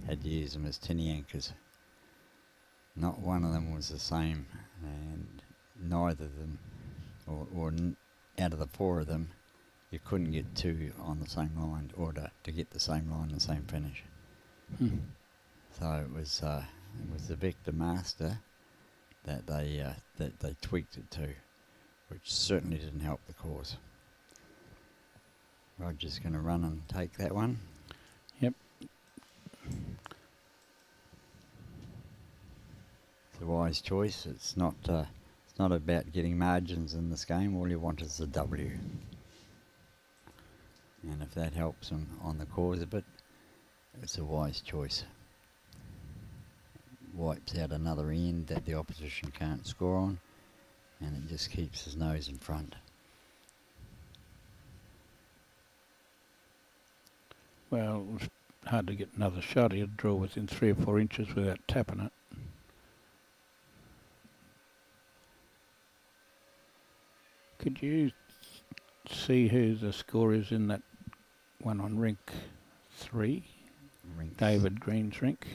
had to use them as tinny anchors. Not one of them was the same, and neither of them, or out of the 4 of them, you couldn't get 2 on the same line, or to get the same line, the same finish. So it was the Vector Master that they tweaked it to, which certainly didn't help the cause. Roger's going to run and take that one. Yep. It's a wise choice. It's not about getting margins in this game. All you want is the W. And if that helps him on the cause a bit, it's a wise choice. Wipes out another end that the opposition can't score on, and it just keeps his nose in front. Well, it was hard to get another shot. He'd draw within 3 or 4 inches without tapping it. Could you see who the score is in that one on rink 3? David Green's rink.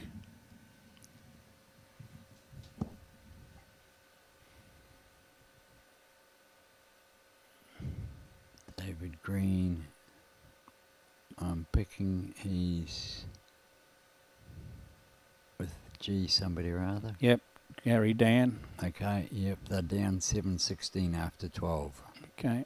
David Green. I'm picking, he's with G somebody or other. Yep, Gary Dan. Okay, yep, they're down 7-16 after 12. Okay.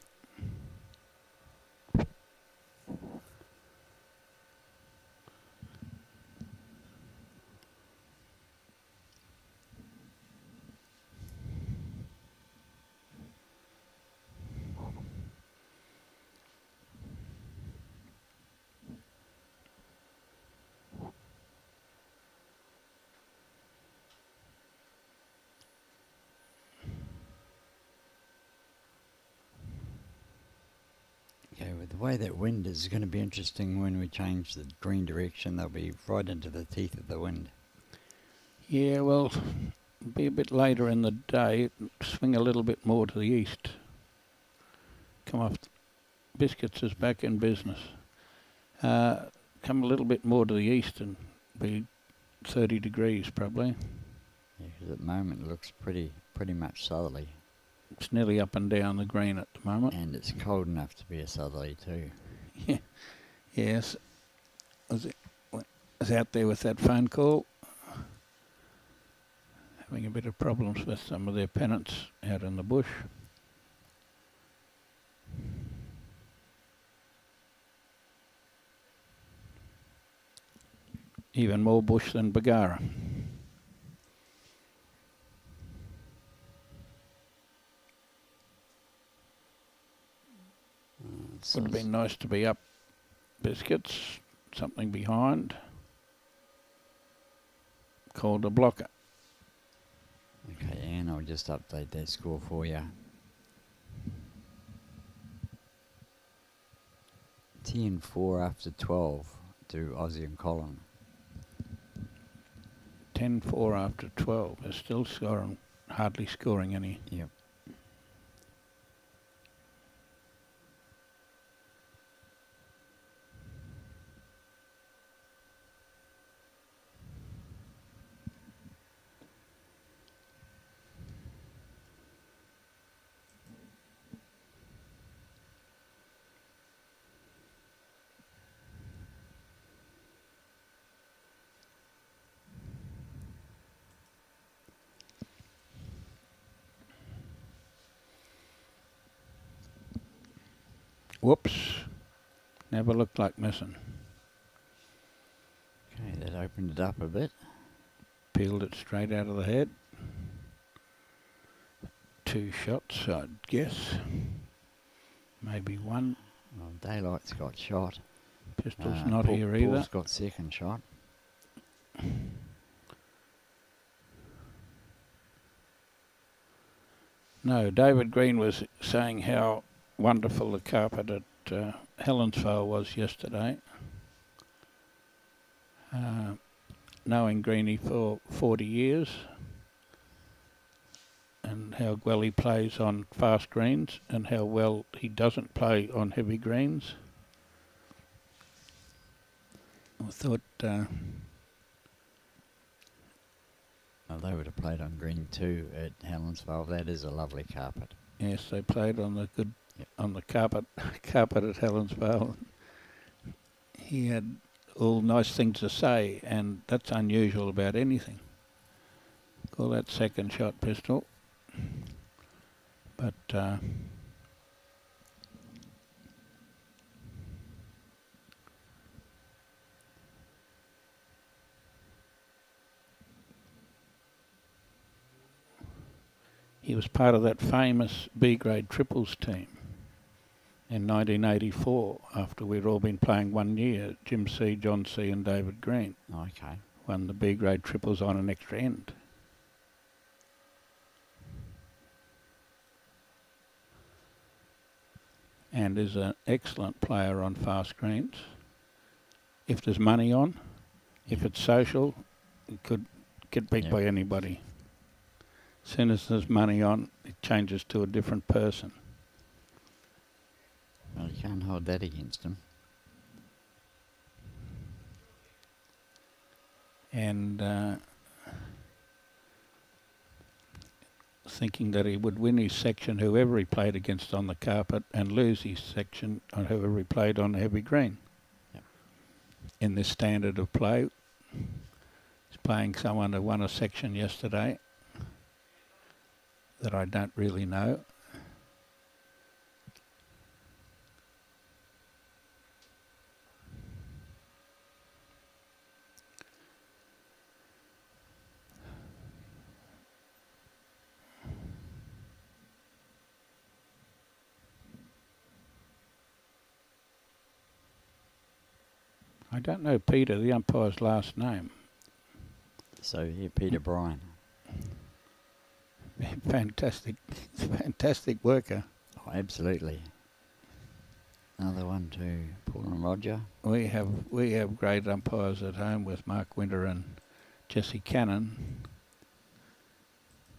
Okay, with the way that wind is going to be interesting when we change the green direction. They'll be right into the teeth of the wind. Yeah, well, be a bit later in the day. Swing a little bit more to the east. Come off. Biscuits is back in business. Come a little bit more to the east and be 30 degrees probably. Yeah, 'cause at the moment it looks pretty much southerly. It's nearly up and down the green at the moment. And it's cold enough to be a southerly too. Yeah. Yes. Was out there with that phone call. Having a bit of problems with some of their pennants out in the bush. Even more bush than Bagara. Would have been nice to be up biscuits, something behind. Called a blocker. Okay, and I'll just update that score for you. 10-4 after 12 to Aussie and Colin. 10-4 after 12. They're still scoring, hardly scoring any. Yep. Whoops. Never looked like missing. Okay, that opened it up a bit. Peeled it straight out of the head. 2 shots, I'd guess. Maybe 1. Well, Daylight's got shot. Pistol's not here either. Paul's got second shot. No, David Green was saying how wonderful the carpet at Helensvale was yesterday. Knowing Greenie for 40 years and how well he plays on fast greens and how well he doesn't play on heavy greens. I thought Well, they would have played on green too at Helensvale. That is a lovely carpet. yes, they played on the good Yep. on the carpet at Helensvale. He had all nice things to say, and that's unusual about anything. Call that second shot, Pistol. But he was part of that famous B-grade triples team in 1984, after we'd all been playing 1 year. Jim C, John C and David Green Okay. won the B-grade triples on an extra end. And is an excellent player on fast greens. If there's money on, if it's social, it could get beat Yep. by anybody. As soon as there's money on, it changes to a different person. Well, you can't hold that against him. And thinking that he would win his section whoever he played against on the carpet and lose his section on whoever he played on heavy green. Yep. In this standard of play, he's playing someone who won a section yesterday that I don't really know. I don't know Peter, the umpire's last name. So here, Peter Bryan. Fantastic worker. Oh, absolutely. Another one to Paul and Roger. We have great umpires at home with Mark Winter and Jesse Cannon.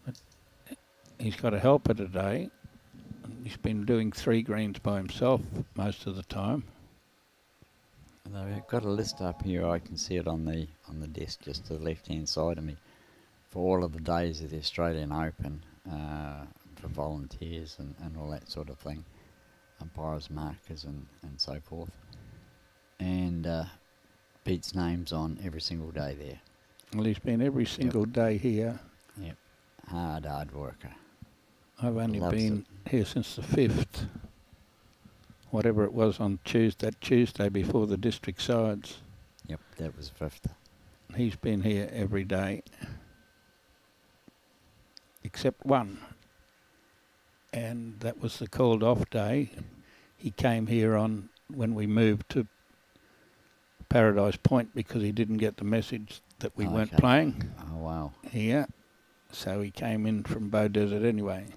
But he's got a helper today. He's been doing 3 greens by himself most of the time. And I've got a list up here. I can see it on the desk just to the left-hand side of me for all of the days of the Australian Open, for volunteers and all that sort of thing, umpires, markers and so forth. And Pete's name's on every single day there. Well, he's been every single day here. Yep. Hard worker. I've only Loves been here since the 5th. Whatever it was on Tuesday before the district sides. Yep, that was 5th. He's been here every day. Except one. And that was the called off day. He came here on when we moved to Paradise Point because he didn't get the message that we weren't playing. Oh, wow. Here. So he came in from Bow Desert anyway.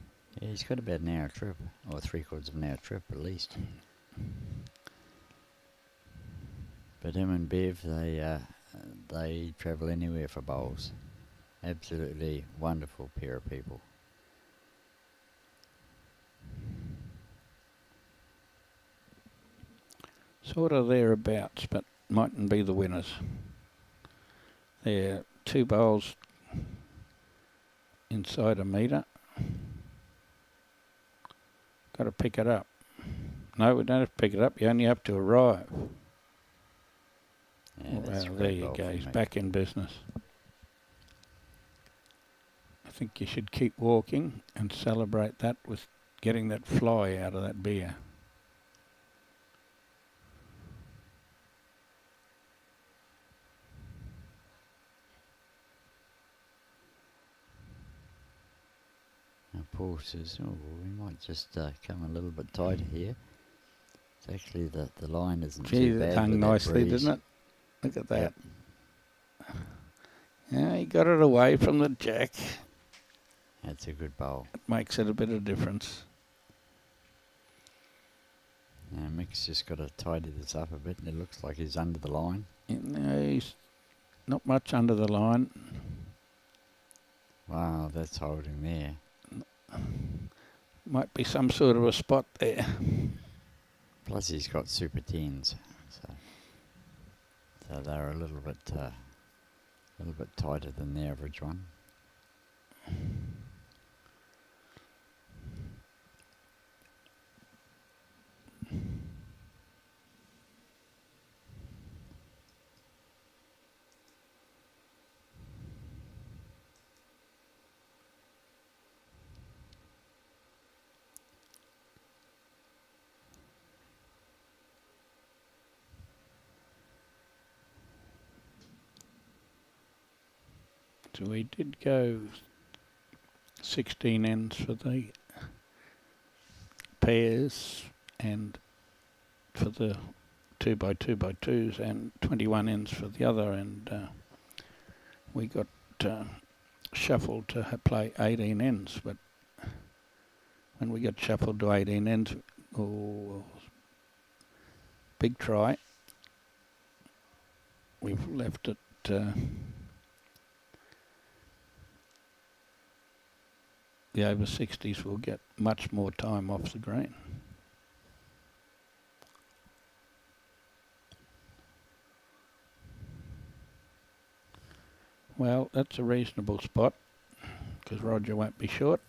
Yeah, he's got about an hour trip, or 3/4 of an hour trip at least. But him and Bev, they travel anywhere for bowls. Absolutely wonderful pair of people. Sort of thereabouts, but mightn't be the winners. They're 2 bowls inside a metre. Got to pick it up. No, we don't have to pick it up. You only have to arrive. Yeah, well, there you go. He's back in business. I think you should keep walking and celebrate that with getting that fly out of that beer. Now Paul says, oh, we might just come a little bit tighter here. It's actually the line isn't too bad. Gee, it hung nicely, didn't it? Look at that. Yep. Yeah, he got it away from the jack. That's a good bowl. It makes it a bit of difference. Now Mick's just got to tidy this up a bit, and it looks like he's under the line. No, he's not much under the line. Wow, that's holding there. Might be some sort of a spot there. Plus he's got super 10s, so they're a little bit tighter than the average one. So we did go 16 ends for the pairs and for the 2x2x2s and 21 ends for the other, and we got shuffled to play 18 ends, but when we got shuffled to 18 ends, big try, we've left it the over 60s will get much more time off the green. Well, that's a reasonable spot because Roger won't be short.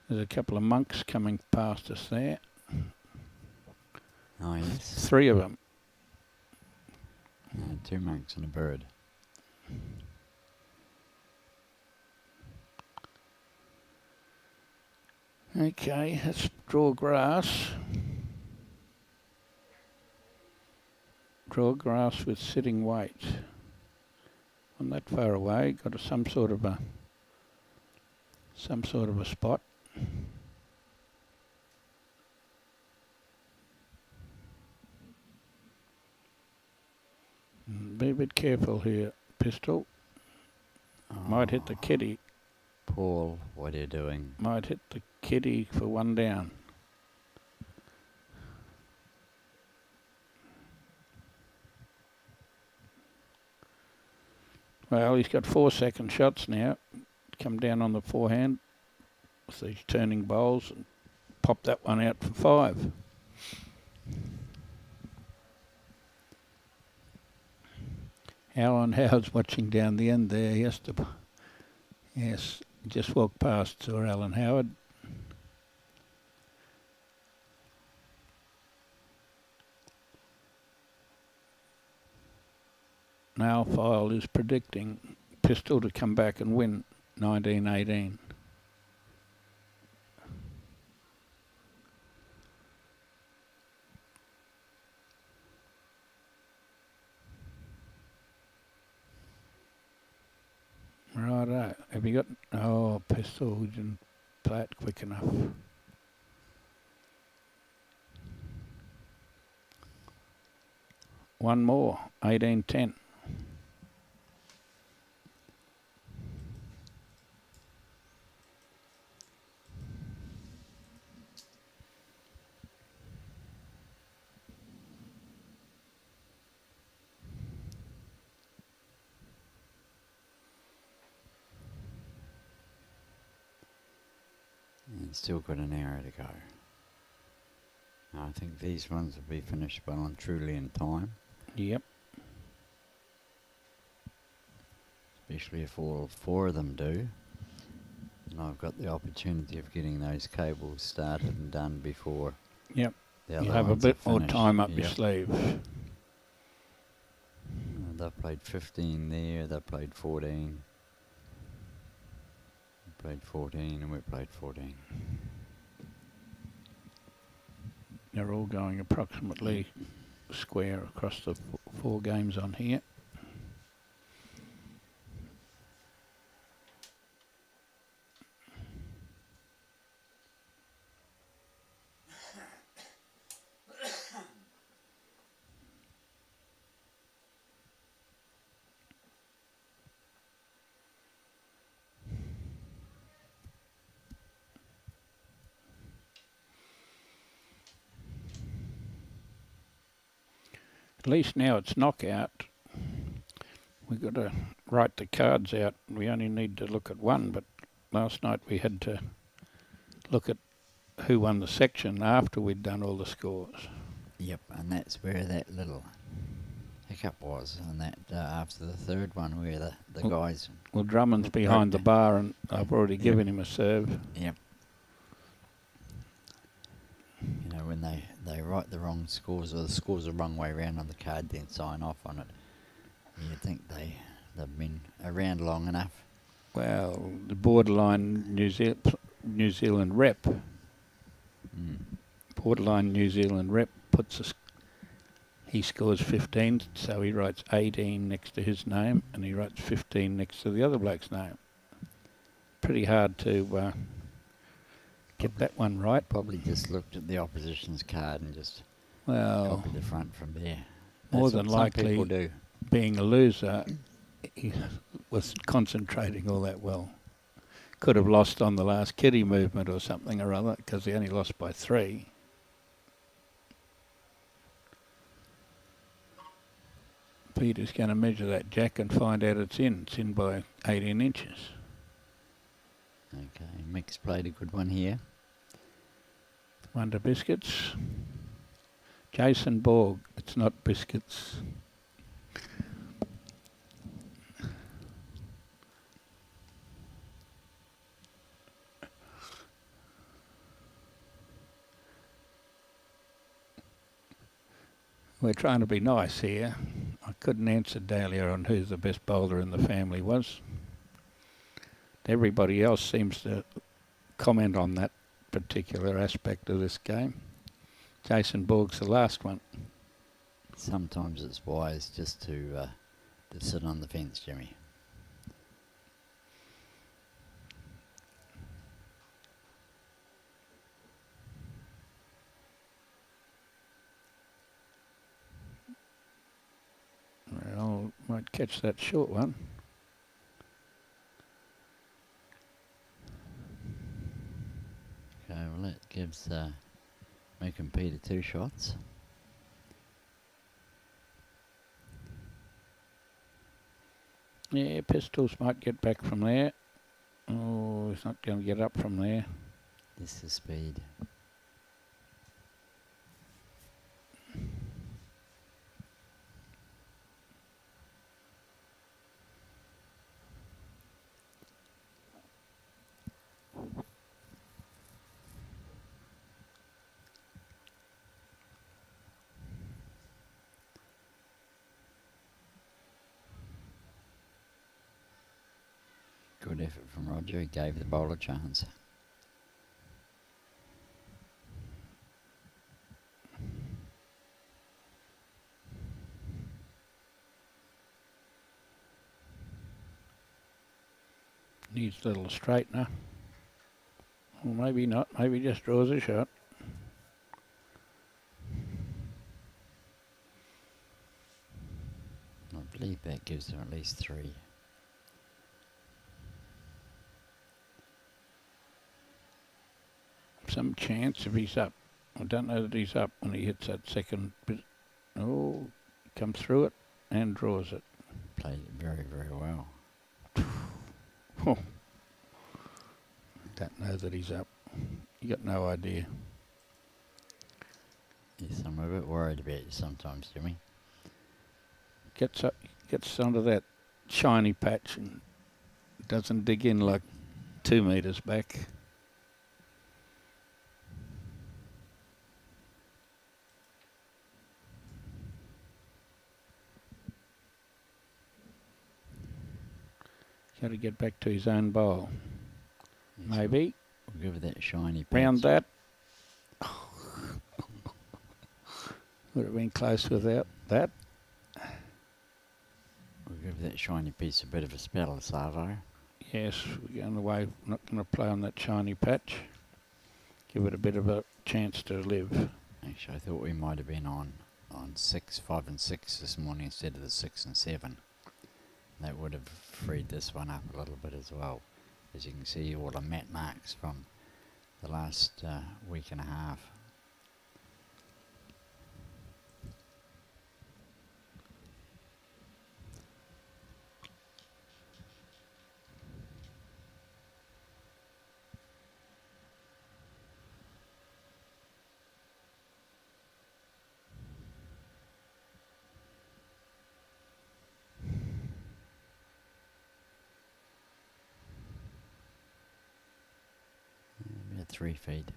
There's a couple of monks coming past us there. Oh, yes. 3 of them. 2 monks and a bird. Okay, let's draw grass. Draw grass with sitting weight. Not that far away, got some sort of a spot. Be a bit careful here, pistol. Might hit the kitty. Paul, what are you doing? Might hit the kitty for 1 down. Well, he's got 4 second shots now. Come down on the forehand with these turning bowls and pop that one out for 5. Alan Howard's watching down the end there. Yes, just walked past Sir Alan Howard. Now File is predicting Pistol to come back and win 1918. Righto. Have you got... Oh, Pistol didn't play it quick enough. One more. 18-10. And still got an hour to go. I think these ones will be finished well and truly in time. Yep. Especially if all four of them do. And I've got the opportunity of getting those cables started and done before. Yep. The other You have a ones are bit more finished. time up your Yep. sleeve. They've played 15 there, they played 14. We played 14 and we played 14. They're all going approximately square across the four games on here. At least now it's knockout. We've got to write the cards out. We only need to look at one, but last night we had to look at who won the section after we'd done all the scores. Yep, and that's where that little hiccup was, and that after the third one where the guys... Well, Drummond's behind the bar and I've already given him a serve. Yep. You know, when they write the wrong scores or the scores the wrong way around on the card, then sign off on it. You'd think they've been around long enough. Well, the borderline New Zealand rep. Borderline New Zealand rep he scores 15, so he writes 18 next to his name, and he writes 15 next to the other bloke's name. Pretty hard to get that one right. Probably just looked at the opposition's card and just Well, copied the front from there. more That's than what some people likely, do. being a loser, he was concentrating all that well. Could have lost on the last kiddie movement or something or other, because he only lost by 3. Peter's going to measure that jack and find out it's in. It's in by 18 inches. Okay, Mick's played a good one here. Wonder Biscuits. Jason Borg. It's not biscuits. We're trying to be nice here. I couldn't answer Dahlia on who the best bowler in the family was. Everybody else seems to comment on that particular aspect of this game. Jason Borg's the last one. Sometimes it's wise just to sit on the fence, Jimmy. Well, might catch that short one. Okay, well that gives Mick and Peter 2 shots. Yeah, Pistols might get back from there. Oh, he's not going to get up from there. This is speed. Good effort from Roger. He gave the bowler a chance. Needs a little straightener. Or maybe not. Maybe just draws a shot. I believe that gives him at least 3. Some chance if he's up. I don't know that he's up when he hits that second bit. Oh, comes through it and draws it. Played it very, very well. Oh. Don't know that he's up. You got no idea. Yes, I'm a bit worried about you sometimes, Jimmy. Gets up, gets onto that shiny patch and doesn't dig in like 2 metres back. Got to get back to his own bowl. Yes, Maybe. We'll give it that shiny patch. Round that. Would have been close without that. We'll give that shiny piece a bit of a spell, Savo. Yes, we're going away. Not going to play on that shiny patch. Give it a bit of a chance to live. Actually, I thought we might have been on 6, 5 and 6 this morning instead of the 6 and 7. That would have freed this one up a little bit as well. As you can see, all the mat marks from the last week and a half. About 3 feet.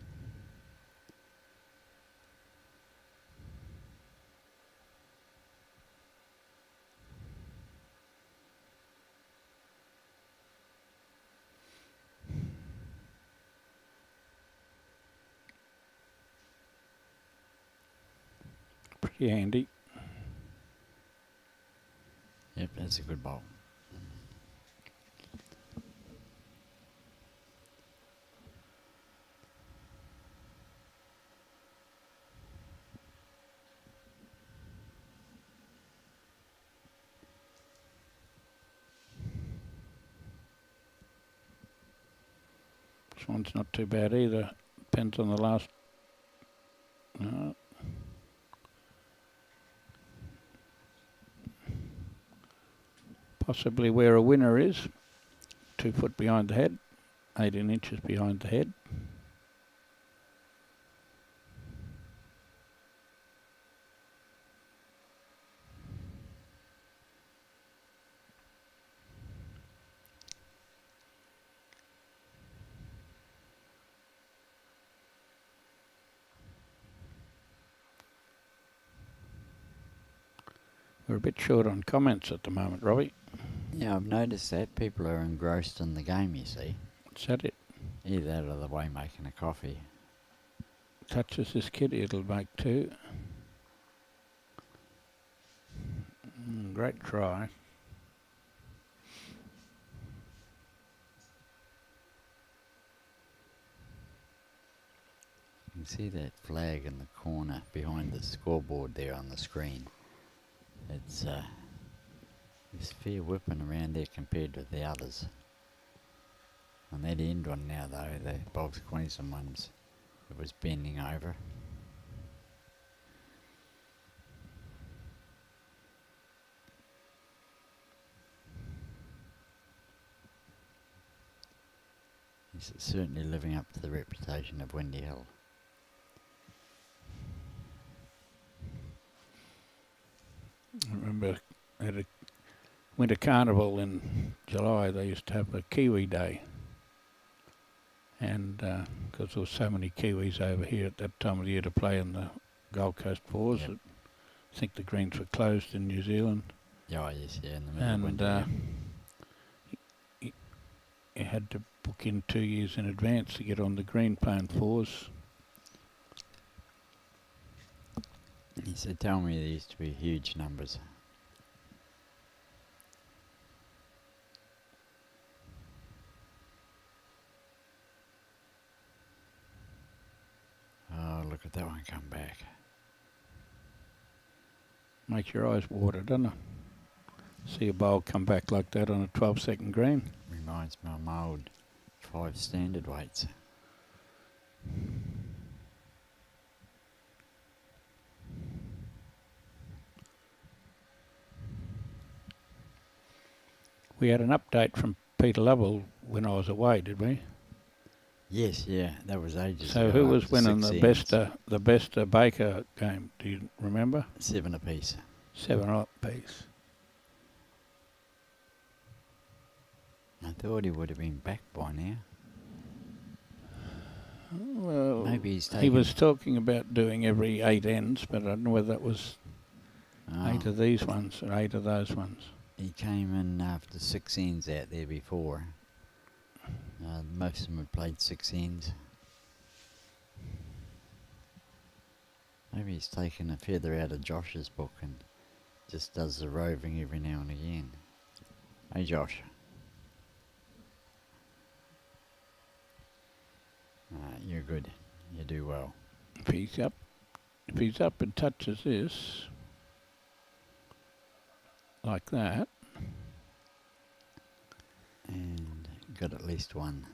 Pretty handy. Yep, that's a good bowl. This one's not too bad either. Depends on the last. No. Possibly where a winner is. 2 foot behind the head. 18 inches behind the head. We're a bit short on comments at the moment, Robbie. Yeah, I've noticed that people are engrossed in the game, you see. Is that it? Either that or the way making a coffee. Touches this kitty, it'll make 2. Great try. You can see that flag in the corner behind the scoreboard there on the screen. It's there's fair whipping around there compared with the others. On that end one now though, the Box Queensland ones, it was bending over. It's certainly living up to the reputation of Windy Hill. I remember at a winter carnival in July, they used to have a Kiwi Day. And because there were so many Kiwis over here at that time of the year to play in the Gold Coast Fours, Yep. I think the greens were closed in New Zealand. Oh yes, yeah, in the middle of And winter. he you had to book in 2 years in advance to get on the green playing fours. He said, tell me there used to be huge numbers. Oh, look at that one come back. Makes your eyes water, doesn't it? See a bowl come back like that on a 12-second green. Reminds me of my old 5 standard weights. We had an update from Peter Lovell when I was away, did we? Yes, yeah, that was ages So ago. who up was to winning 6 the Besta Baker game? Do you remember? 7 apiece. 7 apiece. I thought he would have been back by now. Well, Maybe he's taken... he was talking about doing every 8 ends, but I don't know whether that was 8 of these ones or 8 of those ones. He came in after 6 ends out there before. Most of them had played 6 ends. Maybe he's taken a feather out of Josh's book and just does the roving every now and again. Hey Josh. You're good. You do well. If he's up and touches this, like that. And got at least 1,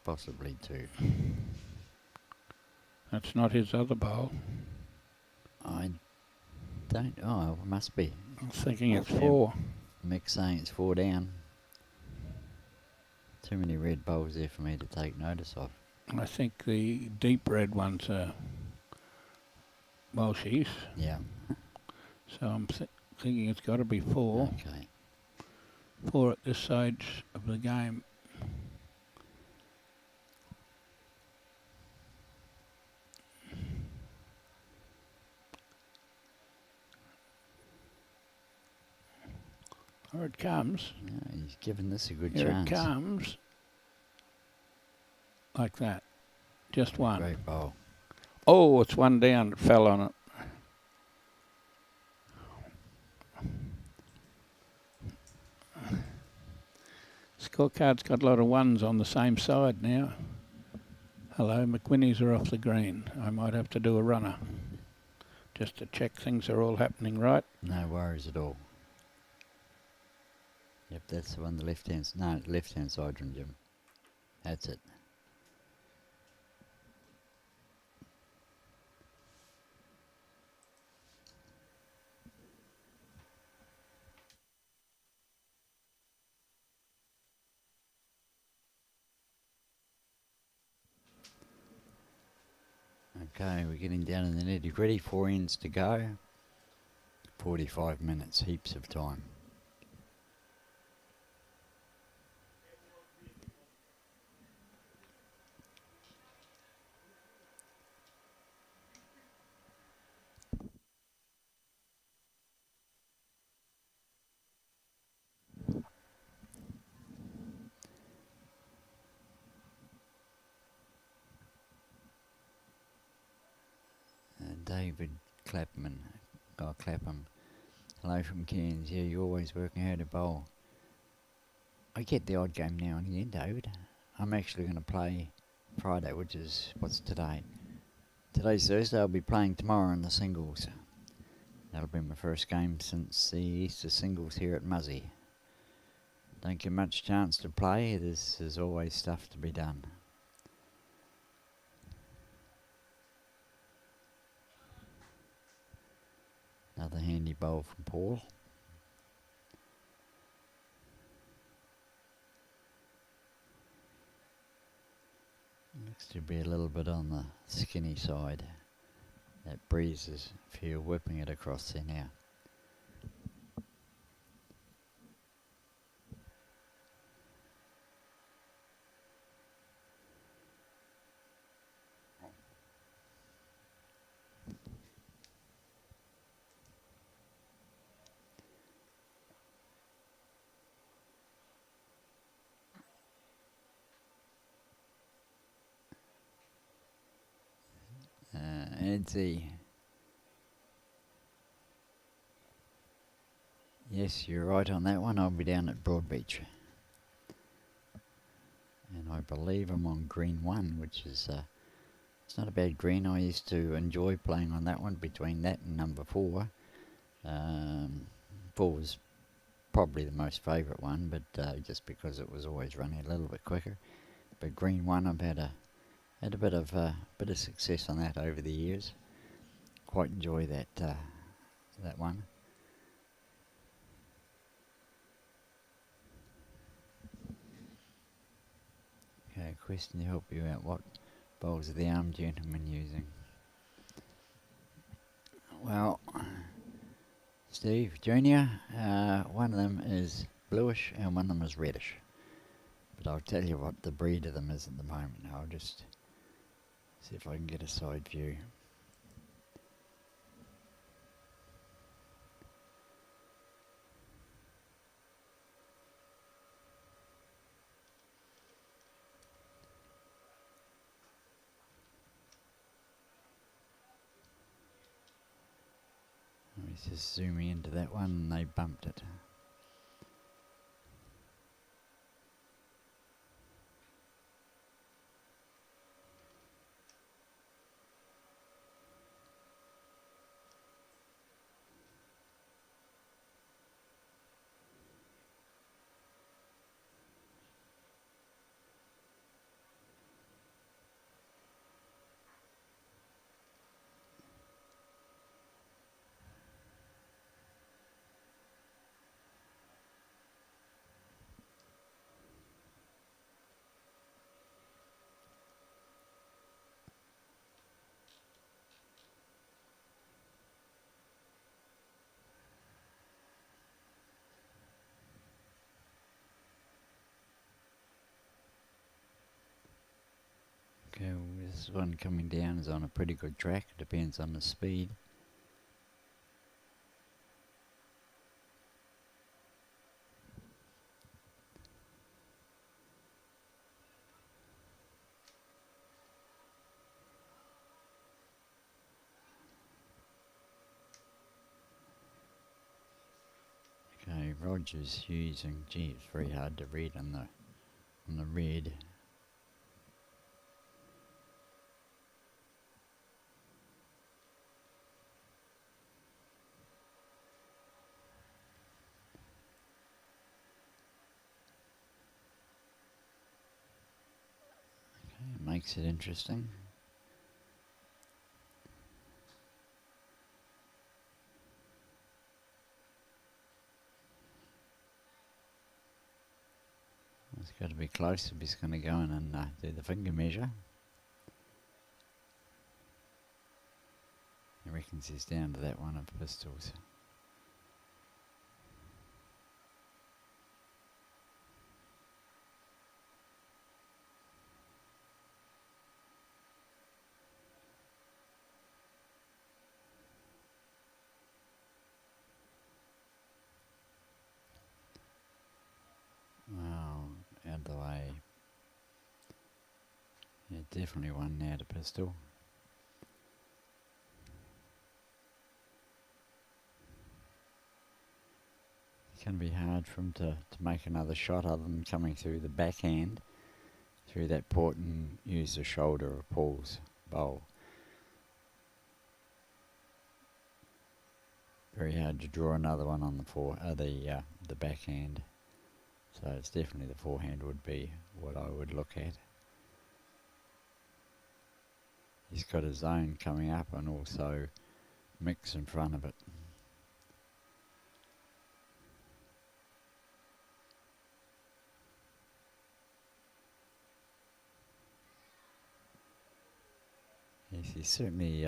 possibly 2. That's not his other bowl. I don't... Oh, it must be. I'm thinking it's 4. Mick saying it's 4 down. Too many red bowls there for me to take notice of. I think the deep red ones are Walshies. Yeah. So I'm thinking it's got to be 4. Okay. 4 at this stage of the game. Here it comes. Yeah, he's given this a good Here chance. it comes. Like that. Just 1. Great bowl. Oh, it's 1 down. It fell on it. Scorecard's got a lot of 1s on the same side now. Hello, McWhinnies are off the green. I might have to do a runner just to check things are all happening right. No worries at all. Yep, that's the one, the left-hand side from Jim. That's it. Okay, we're getting down in the nitty-gritty. 4 ends to go. 45 minutes, heaps of time. David Clapham. Hello from Cairns. Yeah, you're always working out a bowl. I get the odd game now and again, David. I'm actually going to play Friday, which is, what's today? Today's Thursday. I'll be playing tomorrow in the singles. That'll be my first game since the Easter singles here at Muzzy. Don't get much chance to play. There's always stuff to be done. Another handy bowl from Paul. Looks to be a little bit on the skinny side. That breeze is, feel whipping it across there now. Let's see. Yes, you're right on that one. I'll be down at Broadbeach. And I believe I'm on green 1, which is, it's not a bad green. I used to enjoy playing on that one between that and number 4. 4 was probably the most favourite one, but just because it was always running a little bit quicker. But green 1, I've had a bit of success on that over the years. Quite enjoy that one. Okay, question to help you out. What bowls are the armed gentlemen using? Well, Steve Junior, one of them is bluish and one of them is reddish. But I'll tell you what the breed of them is at the moment. I'll just see if I can get a side view. Let me just zoom into that one, and they bumped it. Okay, well, this one coming down is on a pretty good track. It depends on the speed. Okay, Rogers, Hughes, and gee, it's very hard to read on the red. Makes it interesting. It's got to be close if he's going to go in and do the finger measure. He reckons he's down to that one of pistols. Out of the way. Yeah, definitely one now to pistol. It's going to be hard for him to make another shot other than coming through the backhand, through that port, and use the shoulder of Paul's bowl. Very hard to draw another one on the backhand. So it's definitely the forehand would be what I would look at. He's got a zone coming up and also Mick's in front of it. Yes, he's certainly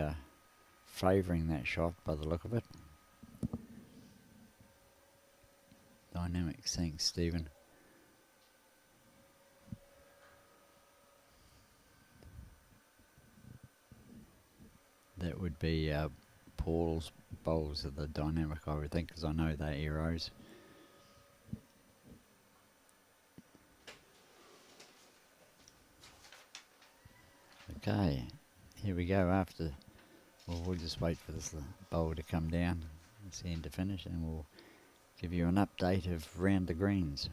favouring that shot by the look of it. Dynamic, thanks Stephen. That would be Paul's bowls of the dynamic, I would think, because I know they're arrows. Okay, here we go after Well, we'll just wait for this bowl to come down and see him to finish, and we'll give you an update of round the greens.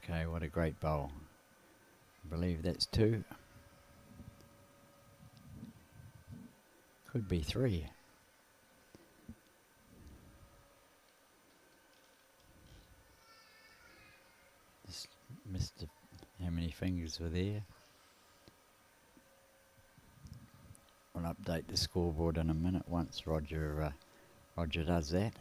Okay, what a great bowl. I believe that's 2. Could be 3. Just missed how many fingers were there. We'll update the scoreboard in a minute once Roger does that.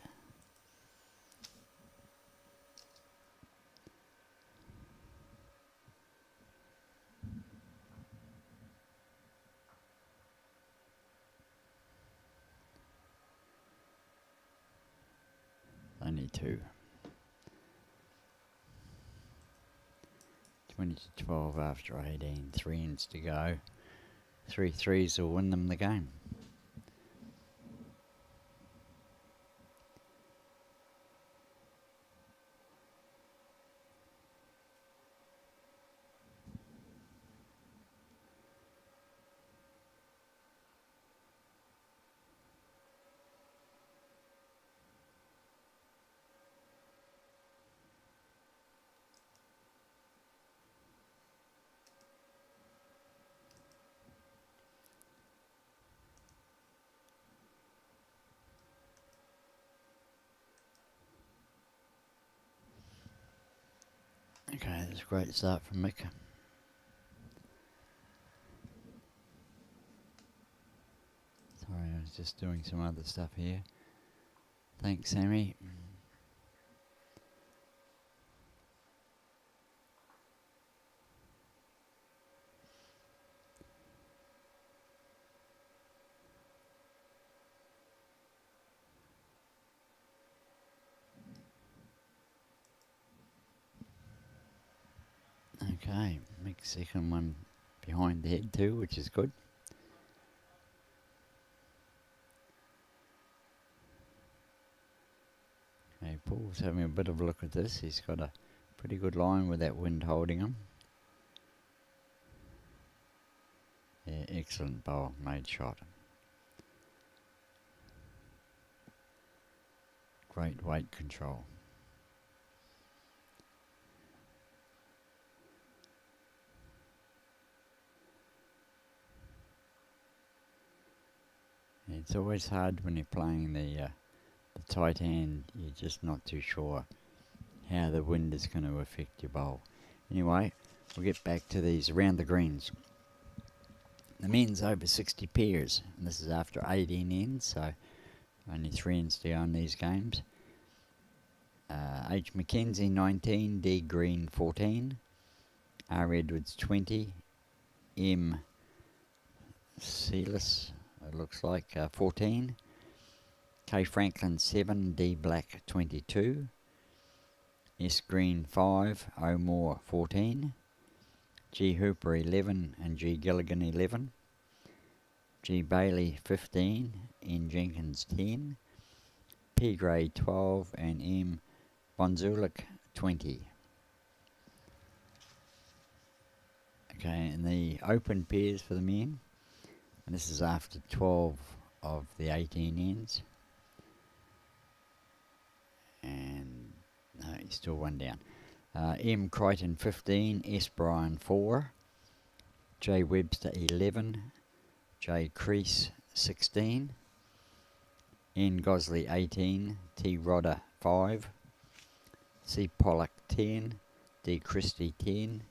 Only 2. 20 to 12 after 18. 3 ends to go. 3 threes will win them the game. Okay, that's a great start from Mick. Sorry, I was just doing some other stuff here. Thanks, Sammy. Okay, Mick's second one behind the head too, which is good. Okay, Paul's having a bit of a look at this. He's got a pretty good line with that wind holding him. Yeah, excellent bowl, made shot. Great weight control. It's always hard when you're playing the tight hand. You're just not too sure how the wind is going to affect your bowl. Anyway, we'll get back to these around the greens. The men's over 60 pairs, and this is after 18 ends, so only 3 ends to go on these games. H. Mackenzie 19, D. Green 14, R. Edwards 20, M. Sealis, it looks like 14, K. Franklin 7, D. Black 22, S. Green 5, O. Moore 14, G. Hooper 11 and G. Gilligan 11, G. Bailey 15, N. Jenkins 10, P. Gray 12 and M. Bonzulik 20. Okay, and the open pairs for the men, and this is after 12 of the 18 ends. And no, he's still 1 down. M. Crichton 15, S. Bryan 4, J. Webster 11, J. Crease 16, N. Gosley 18, T. Rodder 5, C. Pollock 10, D. Christie 10,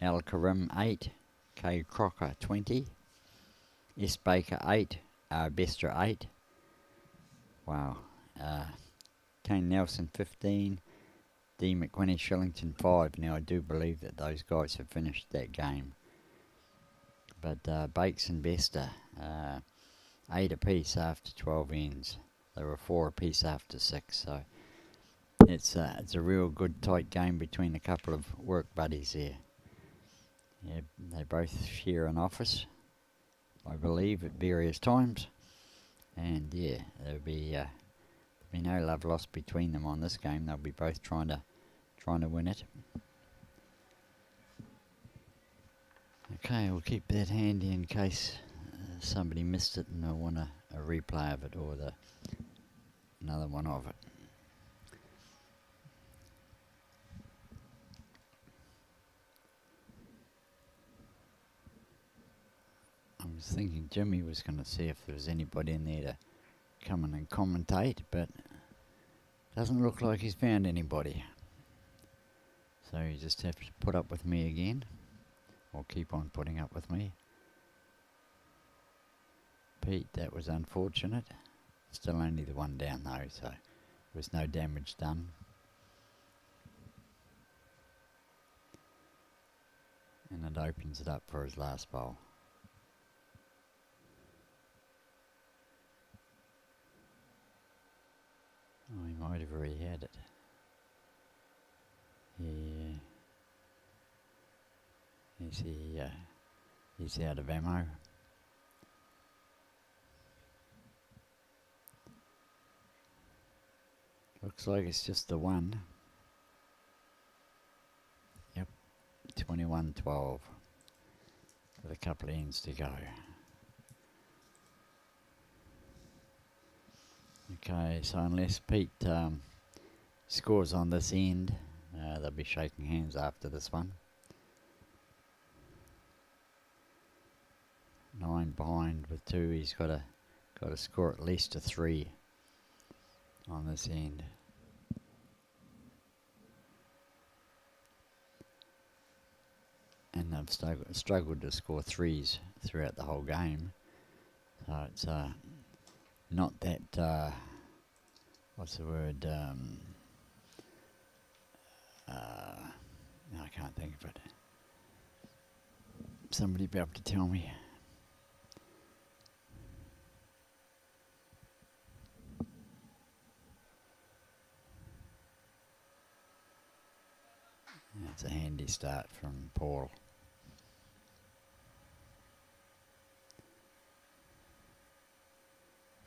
L. Karim 8, K. Crocker 20, S. Baker 8, R. Bester 8, wow, Kane Nelson 15, D. McWhinney Shillington 5. Now I do believe that those guys have finished that game. But Bakes and Bester, 8 apiece after 12 ends. There were 4 apiece after 6, so it's a real good tight game between a couple of work buddies there. Yeah, they both share an office, I believe, at various times, and yeah, there'll be no love lost between them on this game. They'll be both trying to win it. Okay, we'll keep that handy in case somebody missed it and they want a replay of it or another one of it. I was thinking Jimmy was going to see if there was anybody in there to come in and commentate, but doesn't look like he's found anybody. So you just have to put up with me again, or keep on putting up with me. Pete, that was unfortunate. Still only the one down though, so there was no damage done. And it opens it up for his last bowl. Oh, he might have already had it. Yeah. He's out of ammo. Looks like it's just the one. Yep, 21-12. With a couple of ends to go. Okay, so unless Pete scores on this end, they'll be shaking hands after this one. 9 behind with 2. He's got to score at least a 3 on this end. And they've struggled to score 3s throughout the whole game. So it's not that, what's the word, no, I can't think of it. Somebody be able to tell me. That's a handy start from Paul.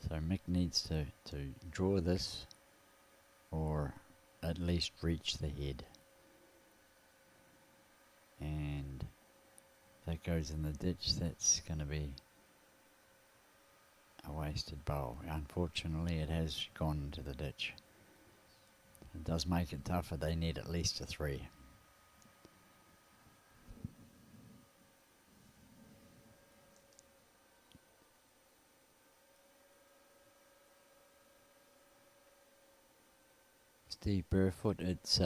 So Mick needs to draw this or at least reach the head. And if that goes in the ditch, that's going to be a wasted bowl. Unfortunately, it has gone into the ditch. It does make it tougher. They need at least a 3. Steve Barefoot, it's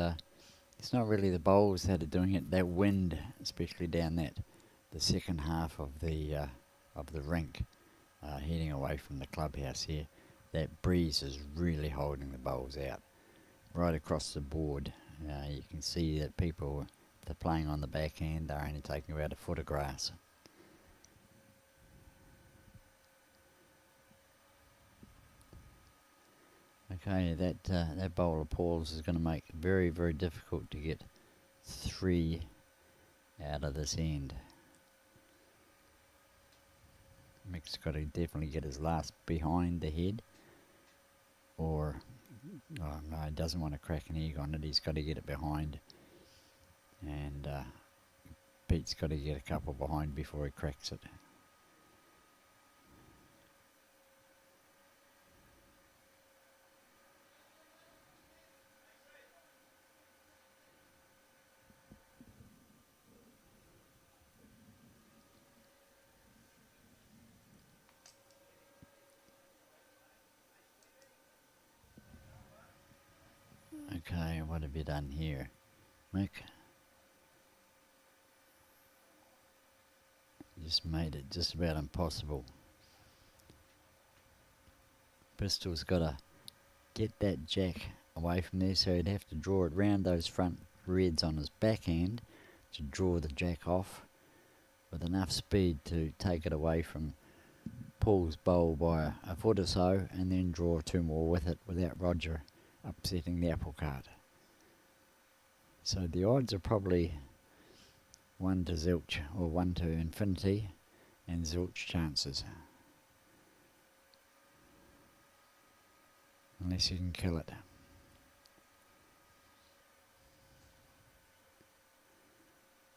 not really the bowls that are doing it. That wind, especially down the second half of the rink, heading away from the clubhouse here, that breeze is really holding the bowls out. Right across the board, you can see that people, if they're playing on the backhand, they're only taking about a foot of grass. Okay, that bowl of Paul's is going to make it very, very difficult to get 3 out of this end. Mick's got to definitely get his last behind the head, or oh no, he doesn't want to crack an egg on it. He's got to get it behind, and Pete's got to get a couple behind before he cracks it. Okay, what have you done here, Mick? You just made it just about impossible. Bristol's got to get that jack away from there, so he'd have to draw it round those front reds on his backhand to draw the jack off with enough speed to take it away from Paul's bowl by a foot or so, and then draw 2 more with it without Roger upsetting the apple cart. So the odds are probably 1 to zilch, or 1 to infinity, and zilch chances. Unless you can kill it.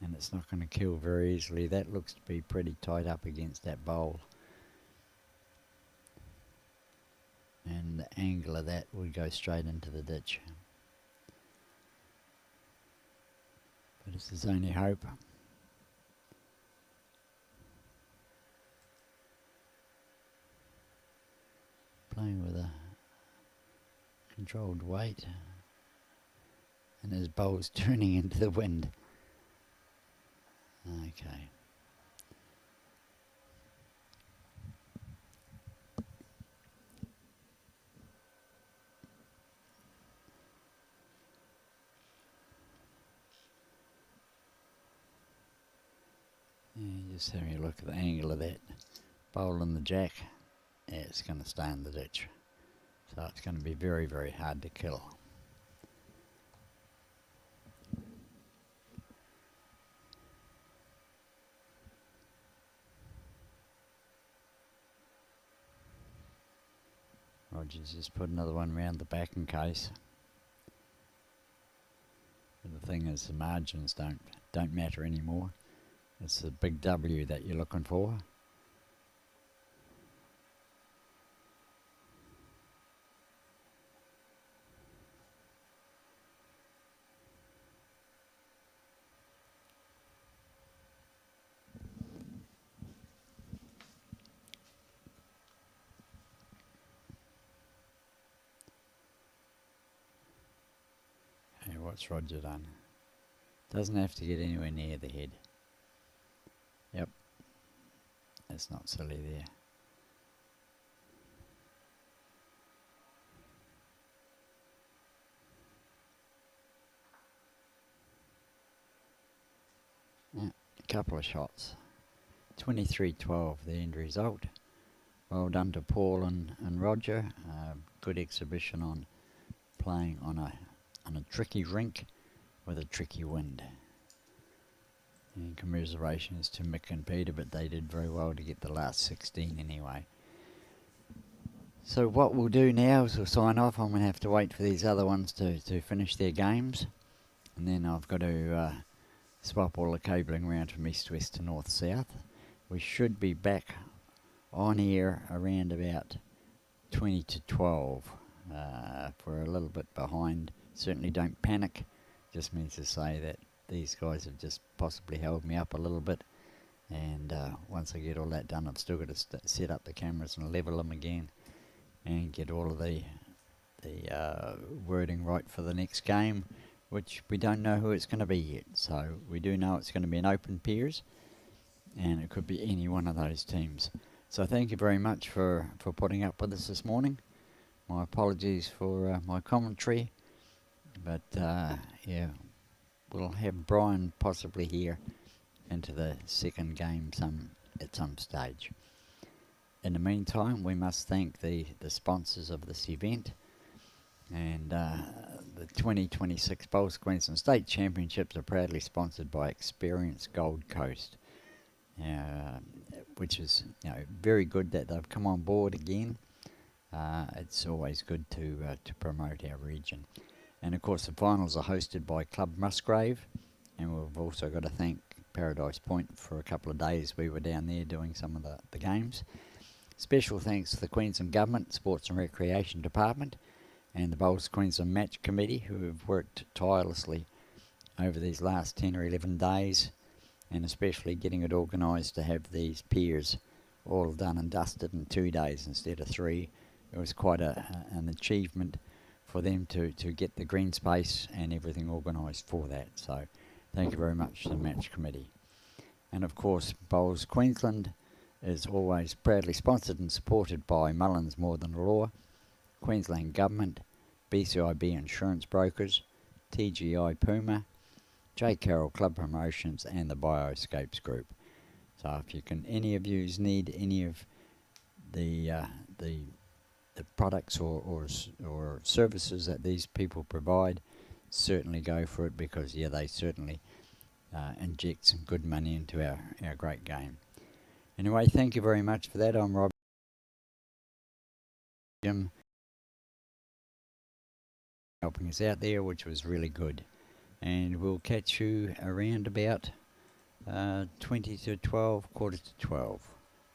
And it's not going to kill very easily. That looks to be pretty tight up against that bowl. And the angle of that would go straight into the ditch. But this is only hope. Playing with a controlled weight. And his bowl's turning into the wind. Okay. Just having a look at the angle of that bowl and the jack. Yeah, it's going to stay in the ditch. So it's going to be very, very hard to kill. Roger's just put another one round the back in case. But the thing is, the margins don't matter anymore. It's the big W that you're looking for. Hey, what's Roger done? Doesn't have to get anywhere near the head. Yep, that's not silly there. Yeah, a couple of shots. 23-12 the end result. Well done to Paul and Roger. Good exhibition on playing on a tricky rink with a tricky wind. And commiserations to Mick and Peter, but they did very well to get the last 16 anyway. So what we'll do now is we'll sign off. I'm going to have to wait for these other ones to finish their games. And then I've got to swap all the cabling around from east-west to north-south. We should be back on here around about 20 to 12. If we're a little bit behind, certainly don't panic. Just means to say that these guys have just possibly held me up a little bit, and once I get all that done, I've still got to set up the cameras and level them again and get all of the wording right for the next game, which we don't know who it's going to be yet. So we do know it's going to be an open pairs, and it could be any one of those teams. So thank you very much for putting up with us this morning. My apologies for my commentary, but yeah, we'll have Brian possibly here into the second game at some stage. In the meantime, we must thank the sponsors of this event, and the 2026 Bowls Queensland State Championships are proudly sponsored by Experience Gold Coast, which is very good that they've come on board again. It's always good to promote our region. And of course the finals are hosted by Club Musgrave, and we've also got to thank Paradise Point for a couple of days. We were down there doing some of the games. Special thanks to the Queensland Government, Sports and Recreation Department, and the Bowls Queensland Match Committee, who have worked tirelessly over these last 10 or 11 days, and especially getting it organised to have these piers all done and dusted in 2 days instead of 3. It was quite an achievement for them to get the green space and everything organised for that. So thank you very much to the Match Committee. And of course, Bowls Queensland is always proudly sponsored and supported by Mullins More Than Law, Queensland Government, BCIB Insurance Brokers, TGI Puma, J. Carroll Club Promotions, and the Bioscapes Group. So if you can, any of you need any of the products or services that these people provide, certainly go for it, because they certainly inject some good money into our great game. Anyway, thank you very much for that. I'm Rob. Jim helping us out there, which was really good. And we'll catch you around about 20 to 12, quarter to 12.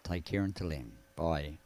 Take care until then. Bye.